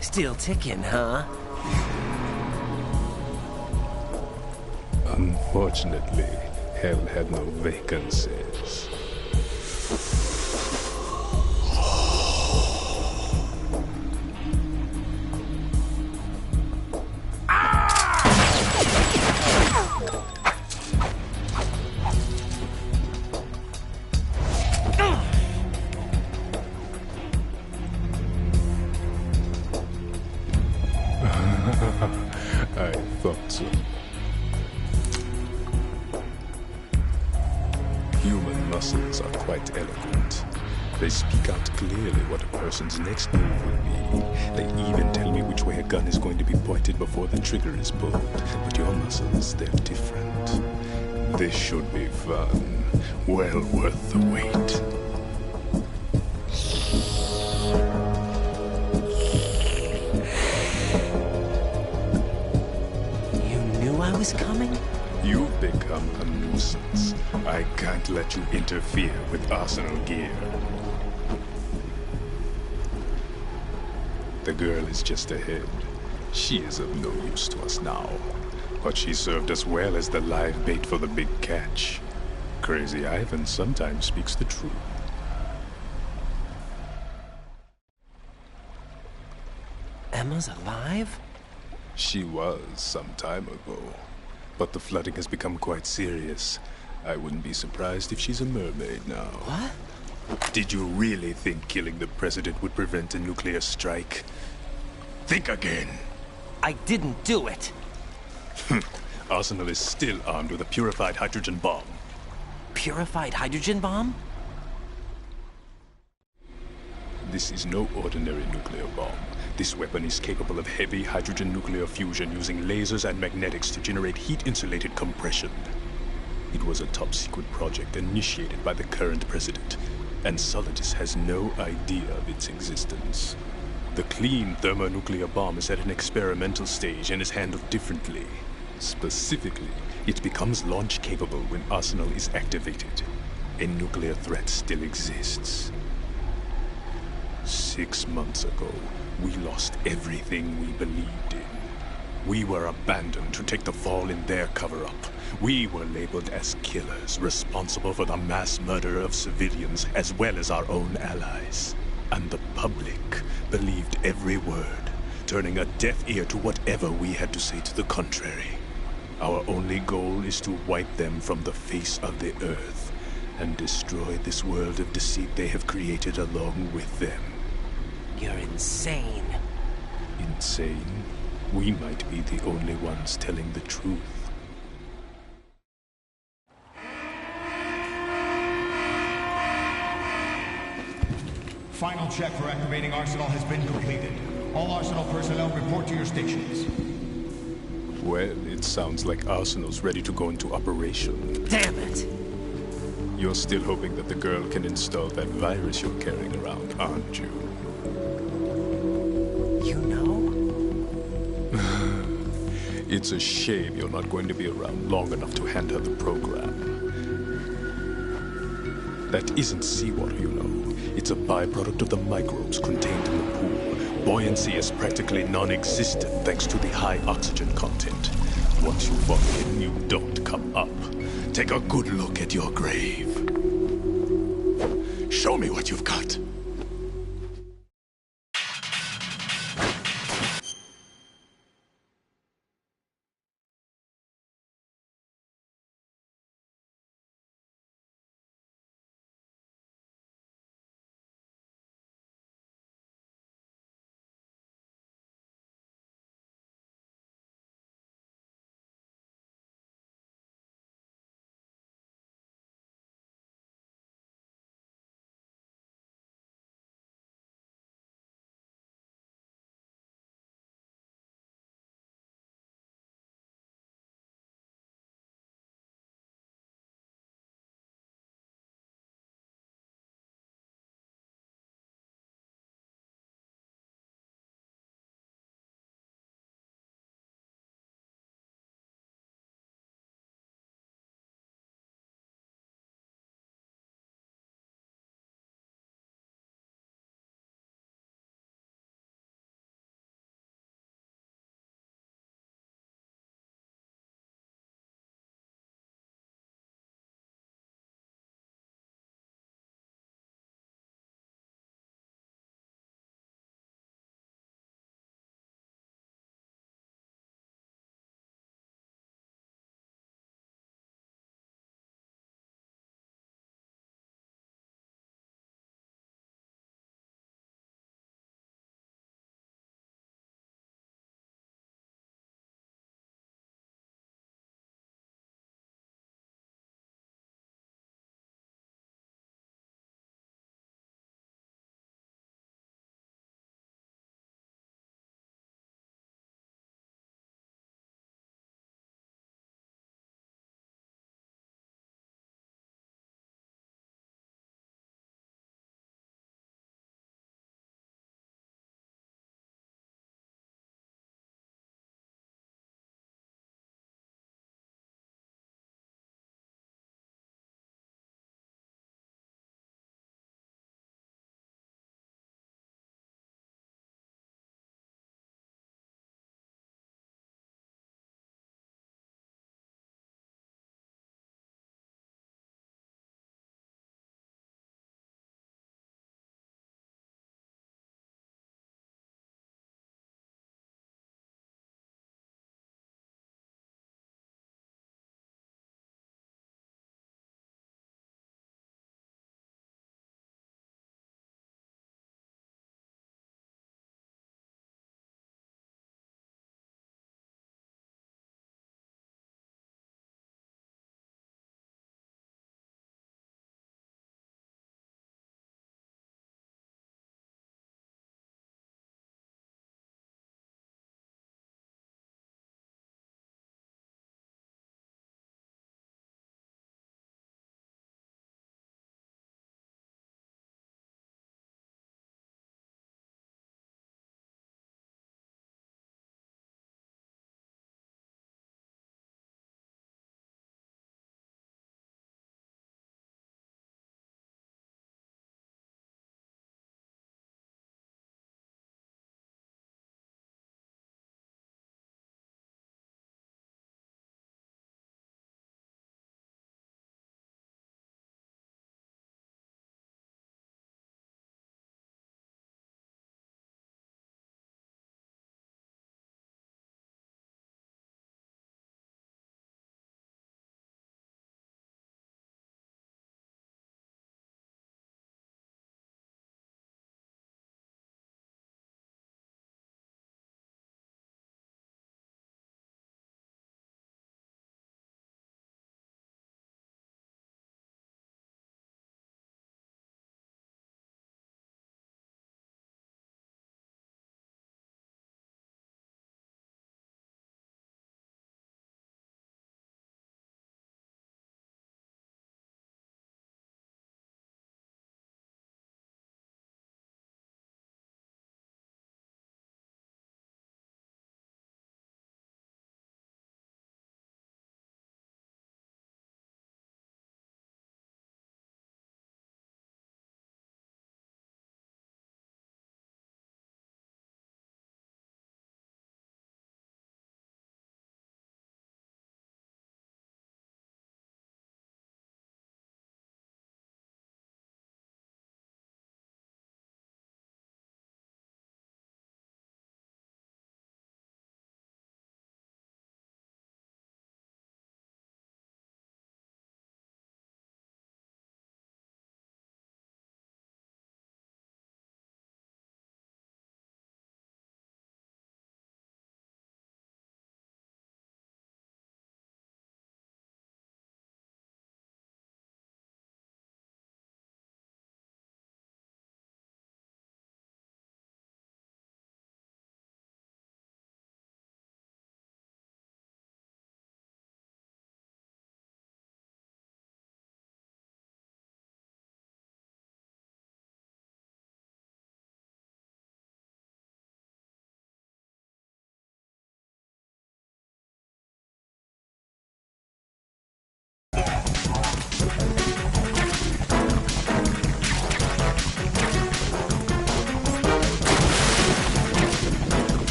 Speaker 6: Still ticking, huh?
Speaker 14: Unfortunately, hell had no vacancies. Watson. Human muscles are quite eloquent. They speak out clearly what a person's next move will be. They even tell me which way a gun is going to be pointed before the trigger is pulled. But your muscles, they're different. This should be fun. Well worth the wait.
Speaker 6: You knew I was coming?
Speaker 14: You've become a nuisance. I can't let you interfere with Arsenal gear. The girl is just ahead. She is of no use to us now. But she served us well as the live bait for the big catch. Crazy Ivan sometimes speaks the truth.
Speaker 6: Emma's alive?
Speaker 14: She was some time ago. But the flooding has become quite serious. I wouldn't be surprised if she's a mermaid now.
Speaker 6: What?
Speaker 14: Did you really think killing the president would prevent a nuclear strike? Think again.
Speaker 6: I didn't do it.
Speaker 14: Arsenal is still armed with a purified hydrogen bomb.
Speaker 6: Purified hydrogen bomb?
Speaker 14: This is no ordinary nuclear bomb. This weapon is capable of heavy hydrogen nuclear fusion using lasers and magnetics to generate heat-insulated compression. It was a top-secret project initiated by the current president, and Solidus has no idea of its existence. The clean thermonuclear bomb is at an experimental stage and is handled differently. Specifically, it becomes launch-capable when Arsenal is activated. A nuclear threat still exists. 6 months ago, we lost everything we believed in. We were abandoned to take the fall in their cover-up. We were labeled as killers, responsible for the mass murder of civilians as well as our own allies. And the public believed every word, turning a deaf ear to whatever we had to say to the contrary. Our only goal is to wipe them from the face of the earth and destroy this world of deceit they have created along with them.
Speaker 6: You're insane.
Speaker 14: Insane? We might be the only ones telling the truth.
Speaker 3: Final check for activating Arsenal has been completed. All Arsenal personnel report to your stations.
Speaker 14: Well, it sounds like Arsenal's ready to go into operation.
Speaker 6: Damn it!
Speaker 14: You're still hoping that the girl can install that virus you're carrying around, aren't you?
Speaker 6: You know?
Speaker 14: It's a shame you're not going to be around long enough to hand her the program. That isn't seawater, you know. It's a byproduct of the microbes contained in the pool. Buoyancy is practically non-existent thanks to the high oxygen content. Once you fall in, you don't come up. Take a good look at your grave. Show me what you've got.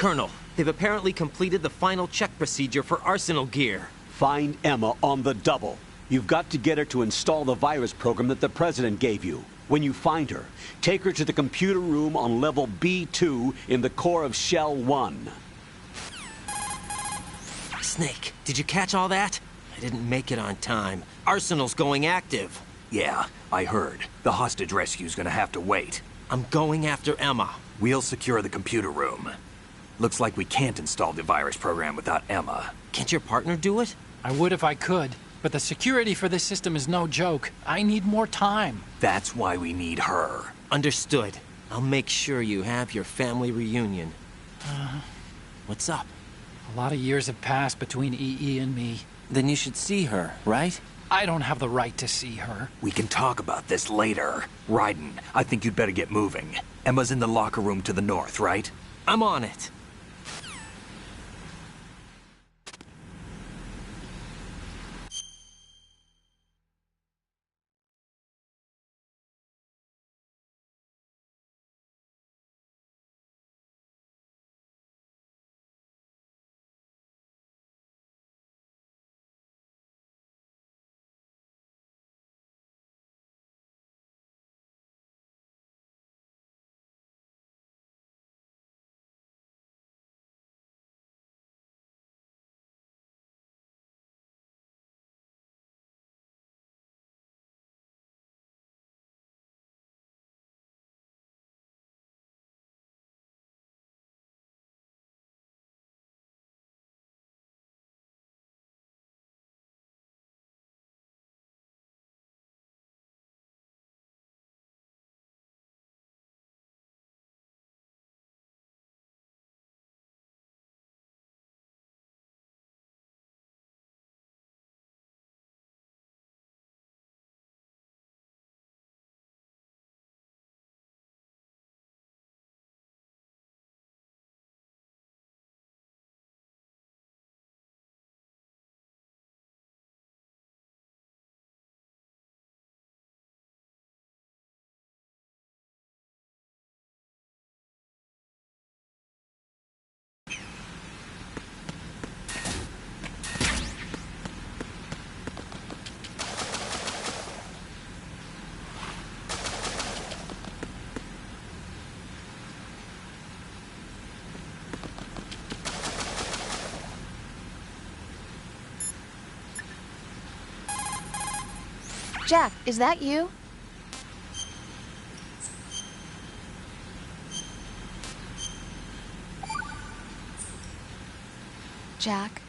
Speaker 6: Colonel, they've apparently completed the final check procedure for Arsenal gear.
Speaker 7: Find Emma on the double. You've got to get her to install the virus program that the President gave you. When you find her, take her to the computer room on level B2 in the core of Shell 1.
Speaker 6: Snake, did you catch all that? I didn't make it on time. Arsenal's going active.
Speaker 8: Yeah, I heard. The hostage rescue's gonna have to wait.
Speaker 6: I'm going after Emma.
Speaker 8: We'll secure the computer room. Looks like we can't install the virus program without Emma.
Speaker 6: Can't your partner do it?
Speaker 1: I would if I could, but the security for this system is no joke. I need more time.
Speaker 8: That's why we need her.
Speaker 6: Understood. I'll make sure you have your family reunion. What's up?
Speaker 1: A lot of years have passed between EE and me.
Speaker 6: Then you should see her, right?
Speaker 1: I don't have the right to see her.
Speaker 8: We can talk about this later. Raiden, I think you'd better get moving. Emma's in the locker room to the north, right?
Speaker 6: I'm on it.
Speaker 13: Jack, is that you? Jack?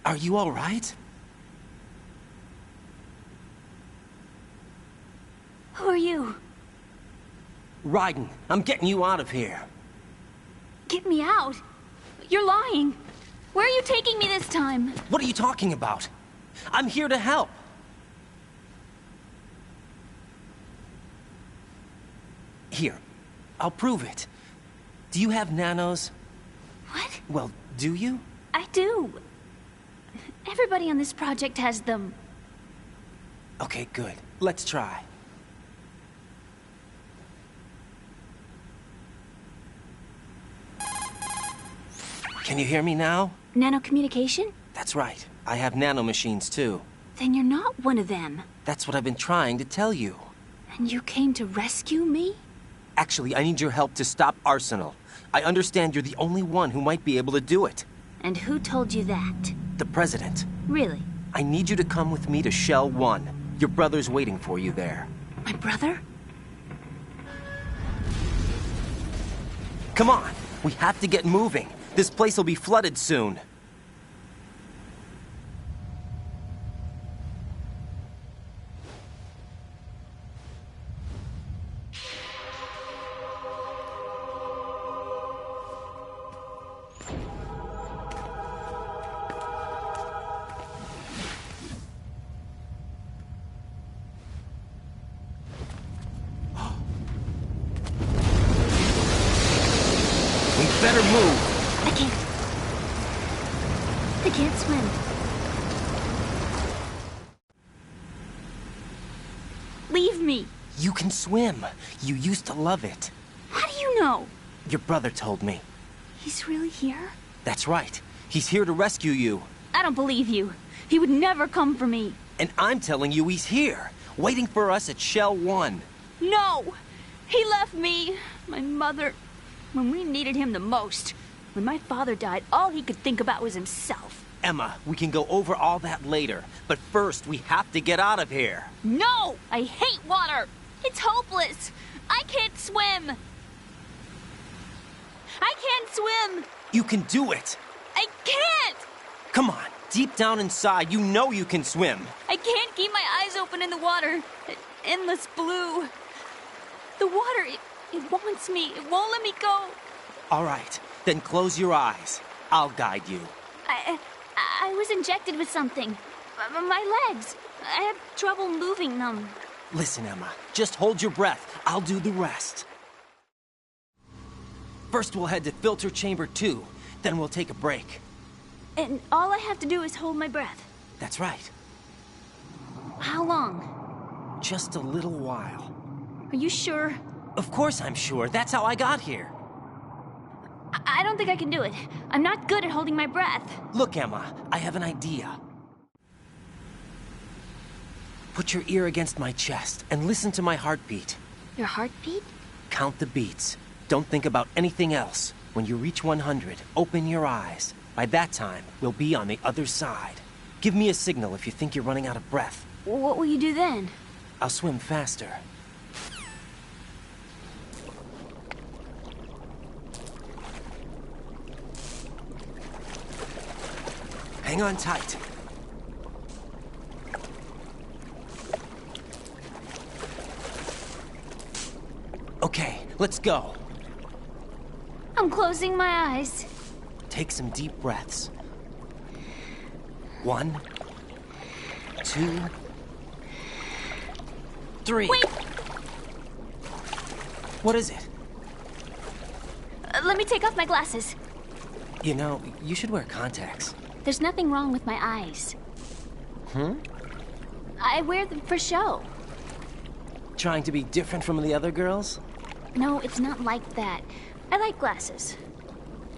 Speaker 6: Are you all right?
Speaker 15: Who are you?
Speaker 6: Raiden, I'm getting you out of here.
Speaker 15: Get me out? You're lying. Where are you taking me this time?
Speaker 6: What are you talking about? I'm here to help. Here, I'll prove it. Do you have nanos?
Speaker 15: What?
Speaker 6: Well, do you?
Speaker 15: I do. Everybody on this project has them.
Speaker 6: Okay, good. Let's try. Can you hear me now?
Speaker 15: Nanocommunication?
Speaker 6: That's right. I have nanomachines too.
Speaker 15: Then you're not one of them.
Speaker 6: That's what I've been trying to tell you.
Speaker 15: And you came to rescue me?
Speaker 6: Actually, I need your help to stop Arsenal. I understand you're the only one who might be able to do it.
Speaker 15: And who told you that?
Speaker 6: The President.
Speaker 15: Really?
Speaker 6: I need you to come with me to Shell 1. Your brother's waiting for you there.
Speaker 15: My brother?
Speaker 6: Come on! We have to get moving. This place will be flooded soon. Better move.
Speaker 15: I can't swim. Leave me.
Speaker 6: You can swim. You used to love it.
Speaker 15: How do you know?
Speaker 6: Your brother told me.
Speaker 15: He's really here?
Speaker 6: That's right. He's here to rescue you.
Speaker 15: I don't believe you. He would never come for me.
Speaker 6: And I'm telling you he's here, waiting for us at Shell 1.
Speaker 15: No! He left me, my mother, when we needed him the most. When my father died, all he could think about was himself.
Speaker 6: Emma, we can go over all that later, but first we have to get out of here.
Speaker 15: No! I hate water! It's hopeless! I can't swim! I can't swim!
Speaker 6: You can do it!
Speaker 15: I can't!
Speaker 6: Come on, deep down inside, you know you can swim.
Speaker 15: I can't keep my eyes open in the water. Endless blue. The water, it wants me. It won't let me go.
Speaker 6: All right, then close your eyes. I'll guide you.
Speaker 15: I was injected with something. My legs. I have trouble moving them.
Speaker 6: Listen, Emma, just hold your breath. I'll do the rest. First we'll head to filter chamber 2, then we'll take a break.
Speaker 15: And all I have to do is hold my breath.
Speaker 6: That's right.
Speaker 15: How long?
Speaker 6: Just a little while.
Speaker 15: Are you sure?
Speaker 6: Of course I'm sure. That's how I got here.
Speaker 15: I don't think I can do it. I'm not good at holding my breath.
Speaker 6: Look, Emma, I have an idea. Put your ear against my chest and listen to my heartbeat.
Speaker 15: Your heartbeat?
Speaker 6: Count the beats. Don't think about anything else. When you reach 100, open your eyes. By that time, we'll be on the other side. Give me a signal if you think you're running out of breath.
Speaker 15: What will you do then?
Speaker 6: I'll swim faster. Hang on tight. Okay, let's go.
Speaker 15: I'm closing my eyes.
Speaker 6: Take some deep breaths. 1, 2, 3.
Speaker 15: Wait!
Speaker 6: What is it?
Speaker 15: Let me take off my glasses.
Speaker 6: You know, you should wear contacts.
Speaker 15: There's nothing wrong with my eyes. I wear them for show.
Speaker 6: Trying to be different from the other girls?
Speaker 15: No, it's not like that. I like glasses.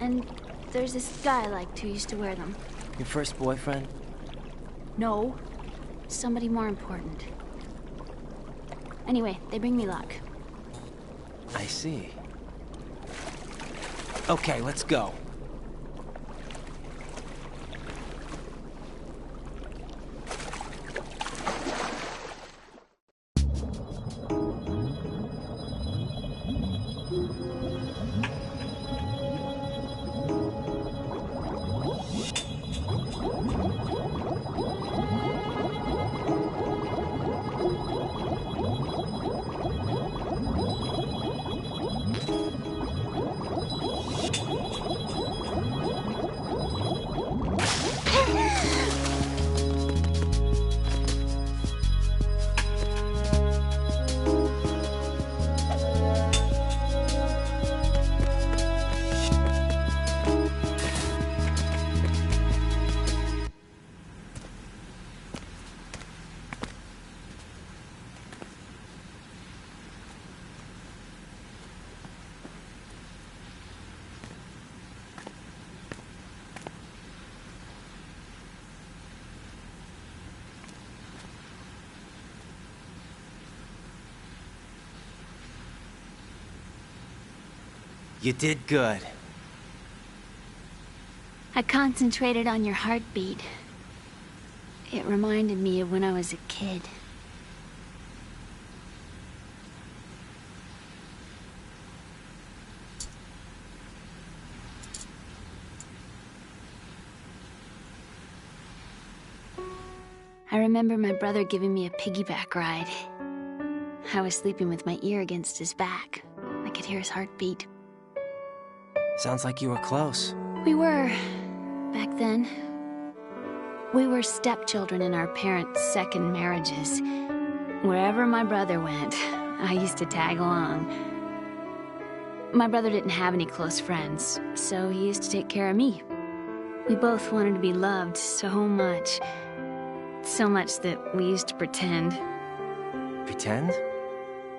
Speaker 15: And there's this guy I liked who used to wear them.
Speaker 6: Your first boyfriend?
Speaker 15: No. Somebody more important. Anyway, they bring me luck.
Speaker 6: I see. Okay, let's go. You did good.
Speaker 15: I concentrated on your heartbeat. It reminded me of when I was a kid. I remember my brother giving me a piggyback ride. I was sleeping with my ear against his back. I could hear his heartbeat.
Speaker 6: Sounds like you were close.
Speaker 15: We were, back then. We were stepchildren in our parents' second marriages. Wherever my brother went, I used to tag along. My brother didn't have any close friends, so he used to take care of me. We both wanted to be loved so much. So much that we used to pretend.
Speaker 6: Pretend?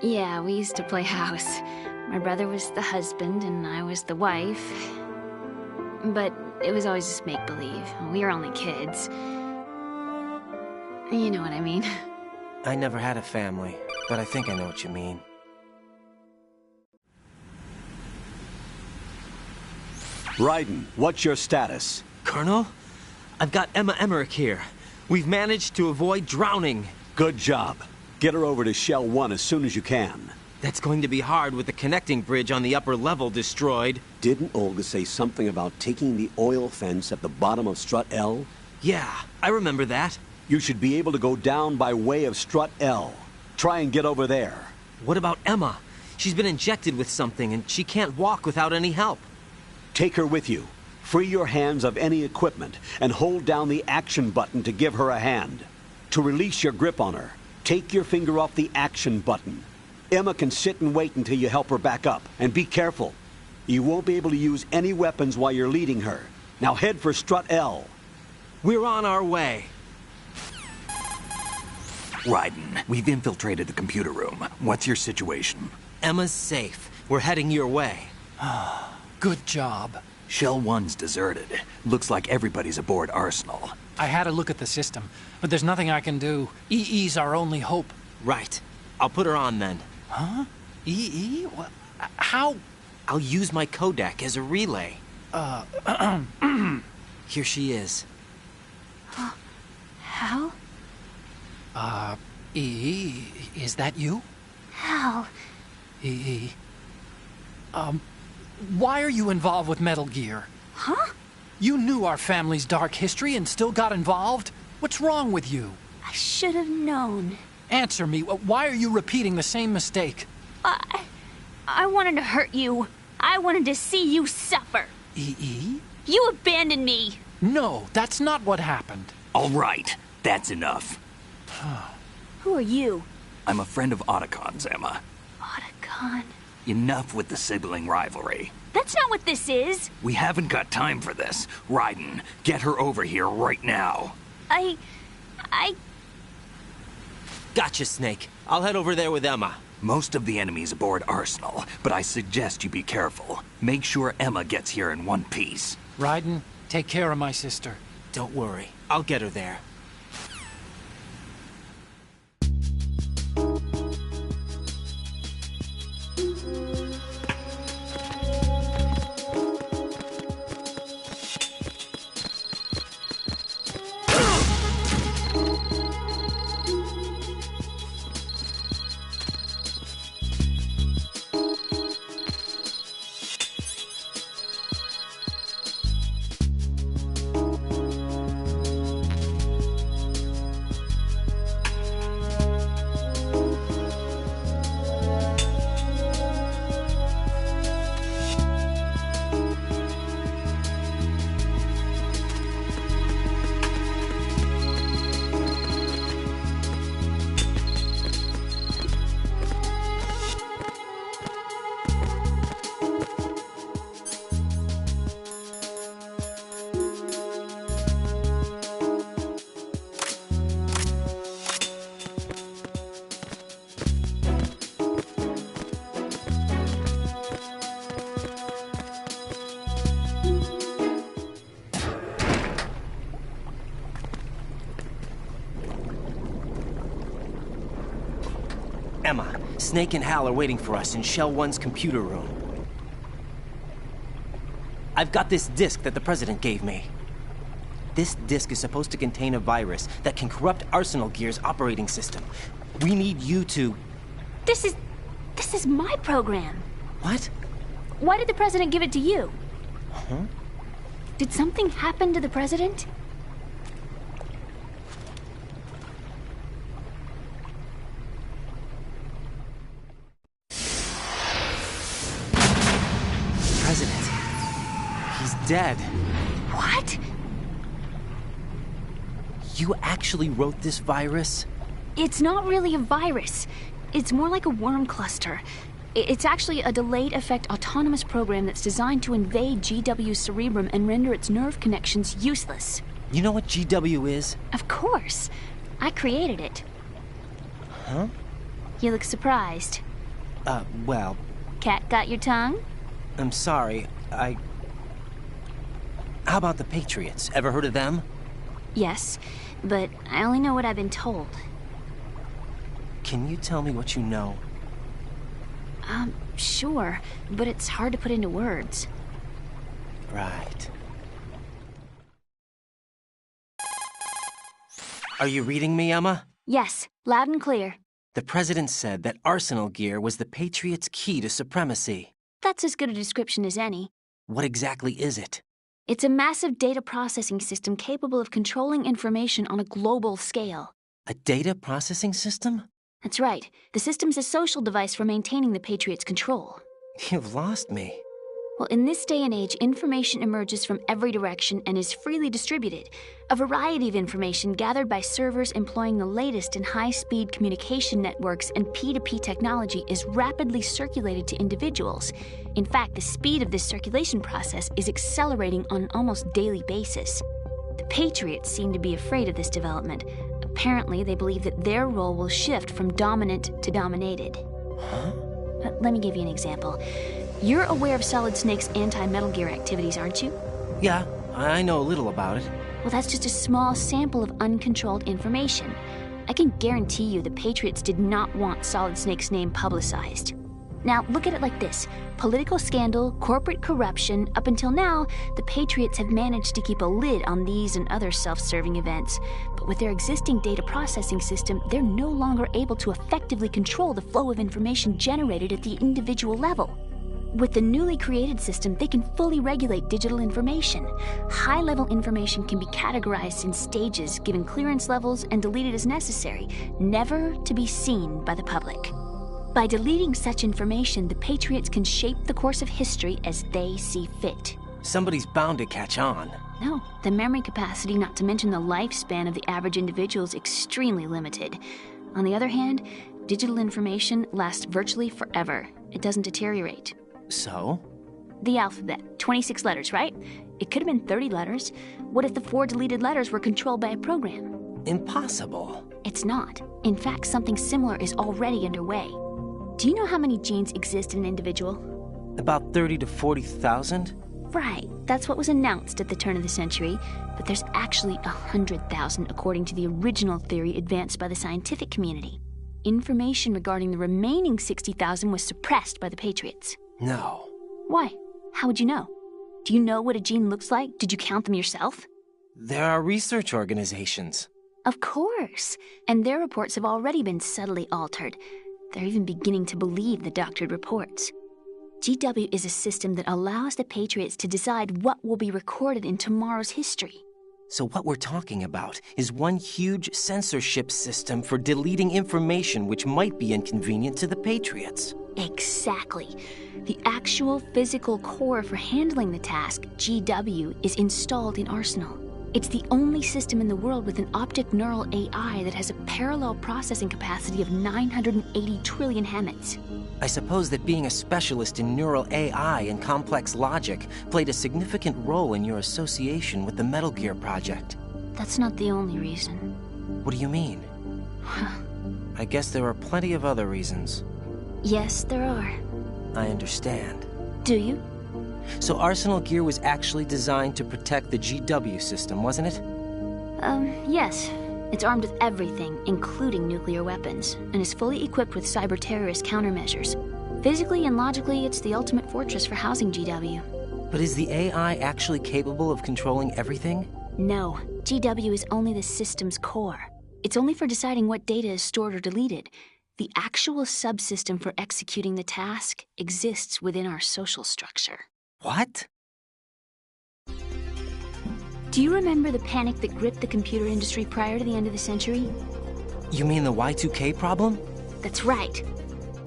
Speaker 15: Yeah, we used to play house. My brother was the husband and I was the wife. But it was always just make-believe. We were only kids. You know what I mean.
Speaker 6: I never had a family, but I think I know what you mean.
Speaker 7: Raiden, what's your status?
Speaker 6: Colonel? I've got Emma Emmerich here. We've managed to avoid drowning.
Speaker 7: Good job. Get her over to Shell 1 as soon as you can.
Speaker 6: That's going to be hard with the connecting bridge on the upper level destroyed.
Speaker 7: Didn't Olga say something about taking the oil fence at the bottom of Strut L?
Speaker 6: Yeah, I remember that.
Speaker 7: You should be able to go down by way of Strut L. Try and get over there.
Speaker 6: What about Emma? She's been injected with something and she can't walk without any help.
Speaker 7: Take her with you. Free your hands of any equipment and hold down the action button to give her a hand. To release your grip on her, take your finger off the action button. Emma can sit and wait until you help her back up. And be careful. You won't be able to use any weapons while you're leading her. Now head for Strut L.
Speaker 6: We're on our way.
Speaker 8: Raiden, we've infiltrated the computer room. What's your situation?
Speaker 6: Emma's safe. We're heading your way.
Speaker 1: Good job.
Speaker 8: Shell 1's deserted. Looks like everybody's aboard Arsenal.
Speaker 1: I had a look at the system, but there's nothing I can do. EE's our only hope.
Speaker 6: Right. I'll put her on then.
Speaker 1: Huh? EE? What? How?
Speaker 6: I'll use my Kodak as a relay. Here she is.
Speaker 15: Hal?
Speaker 1: EE, is that you?
Speaker 15: Hal.
Speaker 1: EE. Why are you involved with Metal Gear?
Speaker 15: Huh?
Speaker 1: You knew our family's dark history and still got involved? What's wrong with you?
Speaker 15: I should have known.
Speaker 1: Answer me. Why are you repeating the same mistake?
Speaker 15: I wanted to hurt you. I wanted to see you suffer.
Speaker 1: EE?
Speaker 15: You abandoned me.
Speaker 1: No, that's not what happened.
Speaker 8: All right, that's enough.
Speaker 15: Who are you?
Speaker 8: I'm a friend of Otacon's, Emma.
Speaker 15: Otacon?
Speaker 8: Enough with the sibling rivalry.
Speaker 15: That's not what this is.
Speaker 8: We haven't got time for this. Raiden, get her over here right now.
Speaker 15: I...
Speaker 6: Gotcha, Snake. I'll head over there with Emma.
Speaker 8: Most of the enemy's aboard Arsenal, but I suggest you be careful. Make sure Emma gets here in one piece.
Speaker 1: Raiden, take care of my sister.
Speaker 6: Don't worry. I'll get her there. Emma, Snake and Hal are waiting for us in Shell 1's computer room. I've got this disk that the President gave me. This disk is supposed to contain a virus that can corrupt Arsenal Gear's operating system. We need you to...
Speaker 15: This is my program.
Speaker 6: What?
Speaker 15: Why did the President give it to you?
Speaker 6: Huh?
Speaker 15: Did something happen to the President?
Speaker 6: President. He's dead.
Speaker 15: What?
Speaker 6: You actually wrote this virus?
Speaker 15: It's not really a virus. It's more like a worm cluster. It's actually a delayed effect autonomous program that's designed to invade GW's cerebrum and render its nerve connections useless.
Speaker 6: You know what GW is?
Speaker 15: Of course. I created it.
Speaker 6: Huh?
Speaker 15: You look surprised.
Speaker 6: Well...
Speaker 15: Cat got your tongue?
Speaker 6: I'm sorry, How about the Patriots? Ever heard of them?
Speaker 15: Yes, but I only know what I've been told.
Speaker 6: Can you tell me what you know?
Speaker 15: Sure, but it's hard to put into words.
Speaker 6: Right. Are you reading me, Emma?
Speaker 15: Yes, loud and clear.
Speaker 6: The President said that Arsenal Gear was the Patriots' key to supremacy.
Speaker 15: That's as good a description as any.
Speaker 6: What exactly is it?
Speaker 15: It's a massive data processing system capable of controlling information on a global scale.
Speaker 6: A data processing system?
Speaker 15: That's right. The system's a social device for maintaining the Patriots' control.
Speaker 6: You've lost me.
Speaker 15: Well, in this day and age, information emerges from every direction and is freely distributed. A variety of information gathered by servers employing the latest in high-speed communication networks and P2P technology is rapidly circulated to individuals. In fact, the speed of this circulation process is accelerating on an almost daily basis. The Patriots seem to be afraid of this development. Apparently, they believe that their role will shift from dominant to dominated.
Speaker 6: Huh?
Speaker 15: Let me give you an example. You're aware of Solid Snake's anti-Metal Gear activities, aren't you?
Speaker 6: Yeah, I know a little about it.
Speaker 15: Well, that's just a small sample of uncontrolled information. I can guarantee you the Patriots did not want Solid Snake's name publicized. Now, look at it like this. Political scandal, corporate corruption, up until now, the Patriots have managed to keep a lid on these and other self-serving events. But with their existing data processing system, they're no longer able to effectively control the flow of information generated at the individual level. With the newly created system, they can fully regulate digital information. High-level information can be categorized in stages, given clearance levels, and deleted as necessary, never to be seen by the public. By deleting such information, the Patriots can shape the course of history as they see fit.
Speaker 6: Somebody's bound to catch on.
Speaker 15: No, the memory capacity, not to mention the lifespan of the average individual, is extremely limited. On the other hand, digital information lasts virtually forever. It doesn't deteriorate.
Speaker 6: So?
Speaker 15: The alphabet, 26 letters, right? It could have been 30 letters. What if the 4 deleted letters were controlled by a program?
Speaker 6: Impossible.
Speaker 15: It's not. In fact, something similar is already underway. Do you know how many genes exist in an individual?
Speaker 6: About 30 to 40,000?
Speaker 15: Right. That's what was announced at the turn of the century. But there's actually 100,000 according to the original theory advanced by the scientific community. Information regarding the remaining 60,000 was suppressed by the Patriots.
Speaker 6: No.
Speaker 15: Why? How would you know? Do you know what a gene looks like? Did you count them yourself?
Speaker 6: There are research organizations.
Speaker 15: Of course. And their reports have already been subtly altered. They're even beginning to believe the doctored reports. GW is a system that allows the Patriots to decide what will be recorded in tomorrow's history.
Speaker 6: So what we're talking about is one huge censorship system for deleting information which might be inconvenient to the Patriots.
Speaker 15: Exactly. The actual physical core for handling the task, GW, is installed in Arsenal. It's the only system in the world with an optic neural AI that has a parallel processing capacity of 980 trillion Hammets.
Speaker 6: I suppose that being a specialist in neural AI and complex logic played a significant role in your association with the Metal Gear project.
Speaker 15: That's not the only reason.
Speaker 6: What do you mean? I guess there are plenty of other reasons.
Speaker 15: Yes, there are.
Speaker 6: I understand.
Speaker 15: Do you?
Speaker 6: So Arsenal Gear was actually designed to protect the GW system, wasn't it?
Speaker 15: Yes. It's armed with everything, including nuclear weapons, and is fully equipped with cyber-terrorist countermeasures. Physically and logically, it's the ultimate fortress for housing GW.
Speaker 6: But is the AI actually capable of controlling everything?
Speaker 15: No, GW is only the system's core. It's only for deciding what data is stored or deleted. The actual subsystem for executing the task exists within our social structure.
Speaker 6: What?
Speaker 15: Do you remember the panic that gripped the computer industry prior to the end of the century?
Speaker 6: You mean the Y2K problem?
Speaker 15: That's right.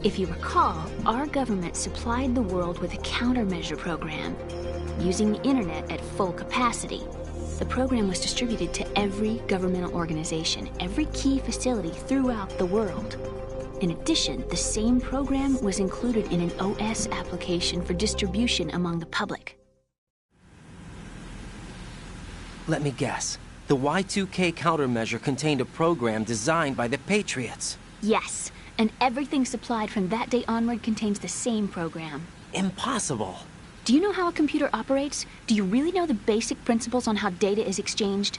Speaker 15: If you recall, our government supplied the world with a countermeasure program, using the internet at full capacity. The program was distributed to every governmental organization, every key facility throughout the world. In addition, the same program was included in an OS application for distribution among the public.
Speaker 6: Let me guess. The Y2K countermeasure contained a program designed by the Patriots.
Speaker 15: Yes, and everything supplied from that day onward contains the same program.
Speaker 6: Impossible.
Speaker 15: Do you know how a computer operates? Do you really know the basic principles on how data is exchanged?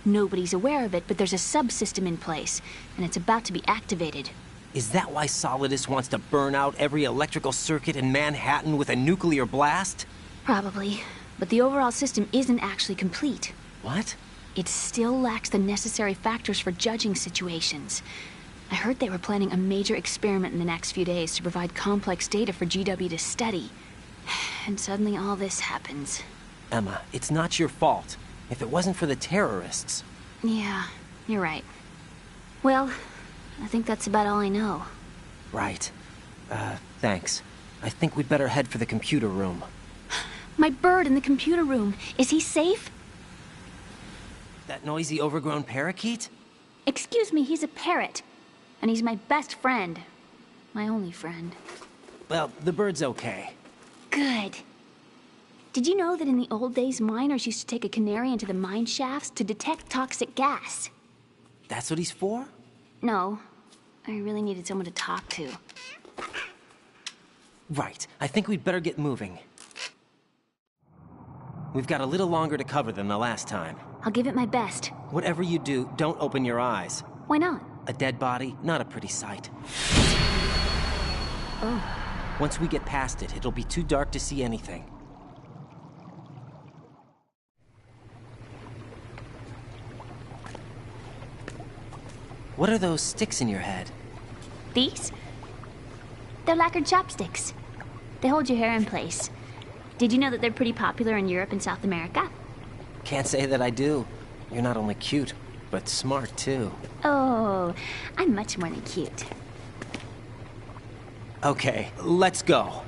Speaker 15: Nobody's aware of it, but there's a subsystem in place, and it's about to be activated.
Speaker 6: Is that why Solidus wants to burn out every electrical circuit in Manhattan with a nuclear blast?
Speaker 15: Probably, but the overall system isn't actually complete.
Speaker 6: What?
Speaker 15: It still lacks the necessary factors for judging situations. I heard they were planning a major experiment in the next few days to provide complex data for GW to study. And suddenly all this happens.
Speaker 6: Emma, it's not your fault. If it wasn't for the terrorists...
Speaker 15: Yeah, you're right. Well, I think that's about all I know.
Speaker 6: Right. Thanks. I think we'd better head for the computer room.
Speaker 15: My bird in the computer room. Is he safe?
Speaker 6: That noisy, overgrown parakeet?
Speaker 15: Excuse me, he's a parrot. And he's my best friend. My only friend.
Speaker 6: Well, the bird's okay.
Speaker 15: Good. Did you know that in the old days, miners used to take a canary into the mine shafts to detect toxic gas?
Speaker 6: That's what he's for?
Speaker 15: No. I really needed someone to talk to.
Speaker 6: Right. I think we'd better get moving. We've got a little longer to cover than the last time.
Speaker 15: I'll give it my best.
Speaker 6: Whatever you do, don't open your eyes.
Speaker 15: Why not?
Speaker 6: A dead body, not a pretty sight.
Speaker 15: Oh.
Speaker 6: Once we get past it, it'll be too dark to see anything. What are those sticks in your head?
Speaker 15: These? They're lacquered chopsticks. They hold your hair in place. Did you know that they're pretty popular in Europe and South America?
Speaker 6: Can't say that I do. You're not only cute, but smart too.
Speaker 15: Oh, I'm much more than cute.
Speaker 6: Okay, let's go.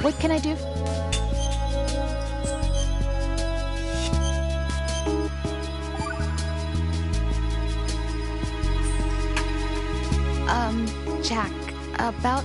Speaker 13: What can I do? Jack, about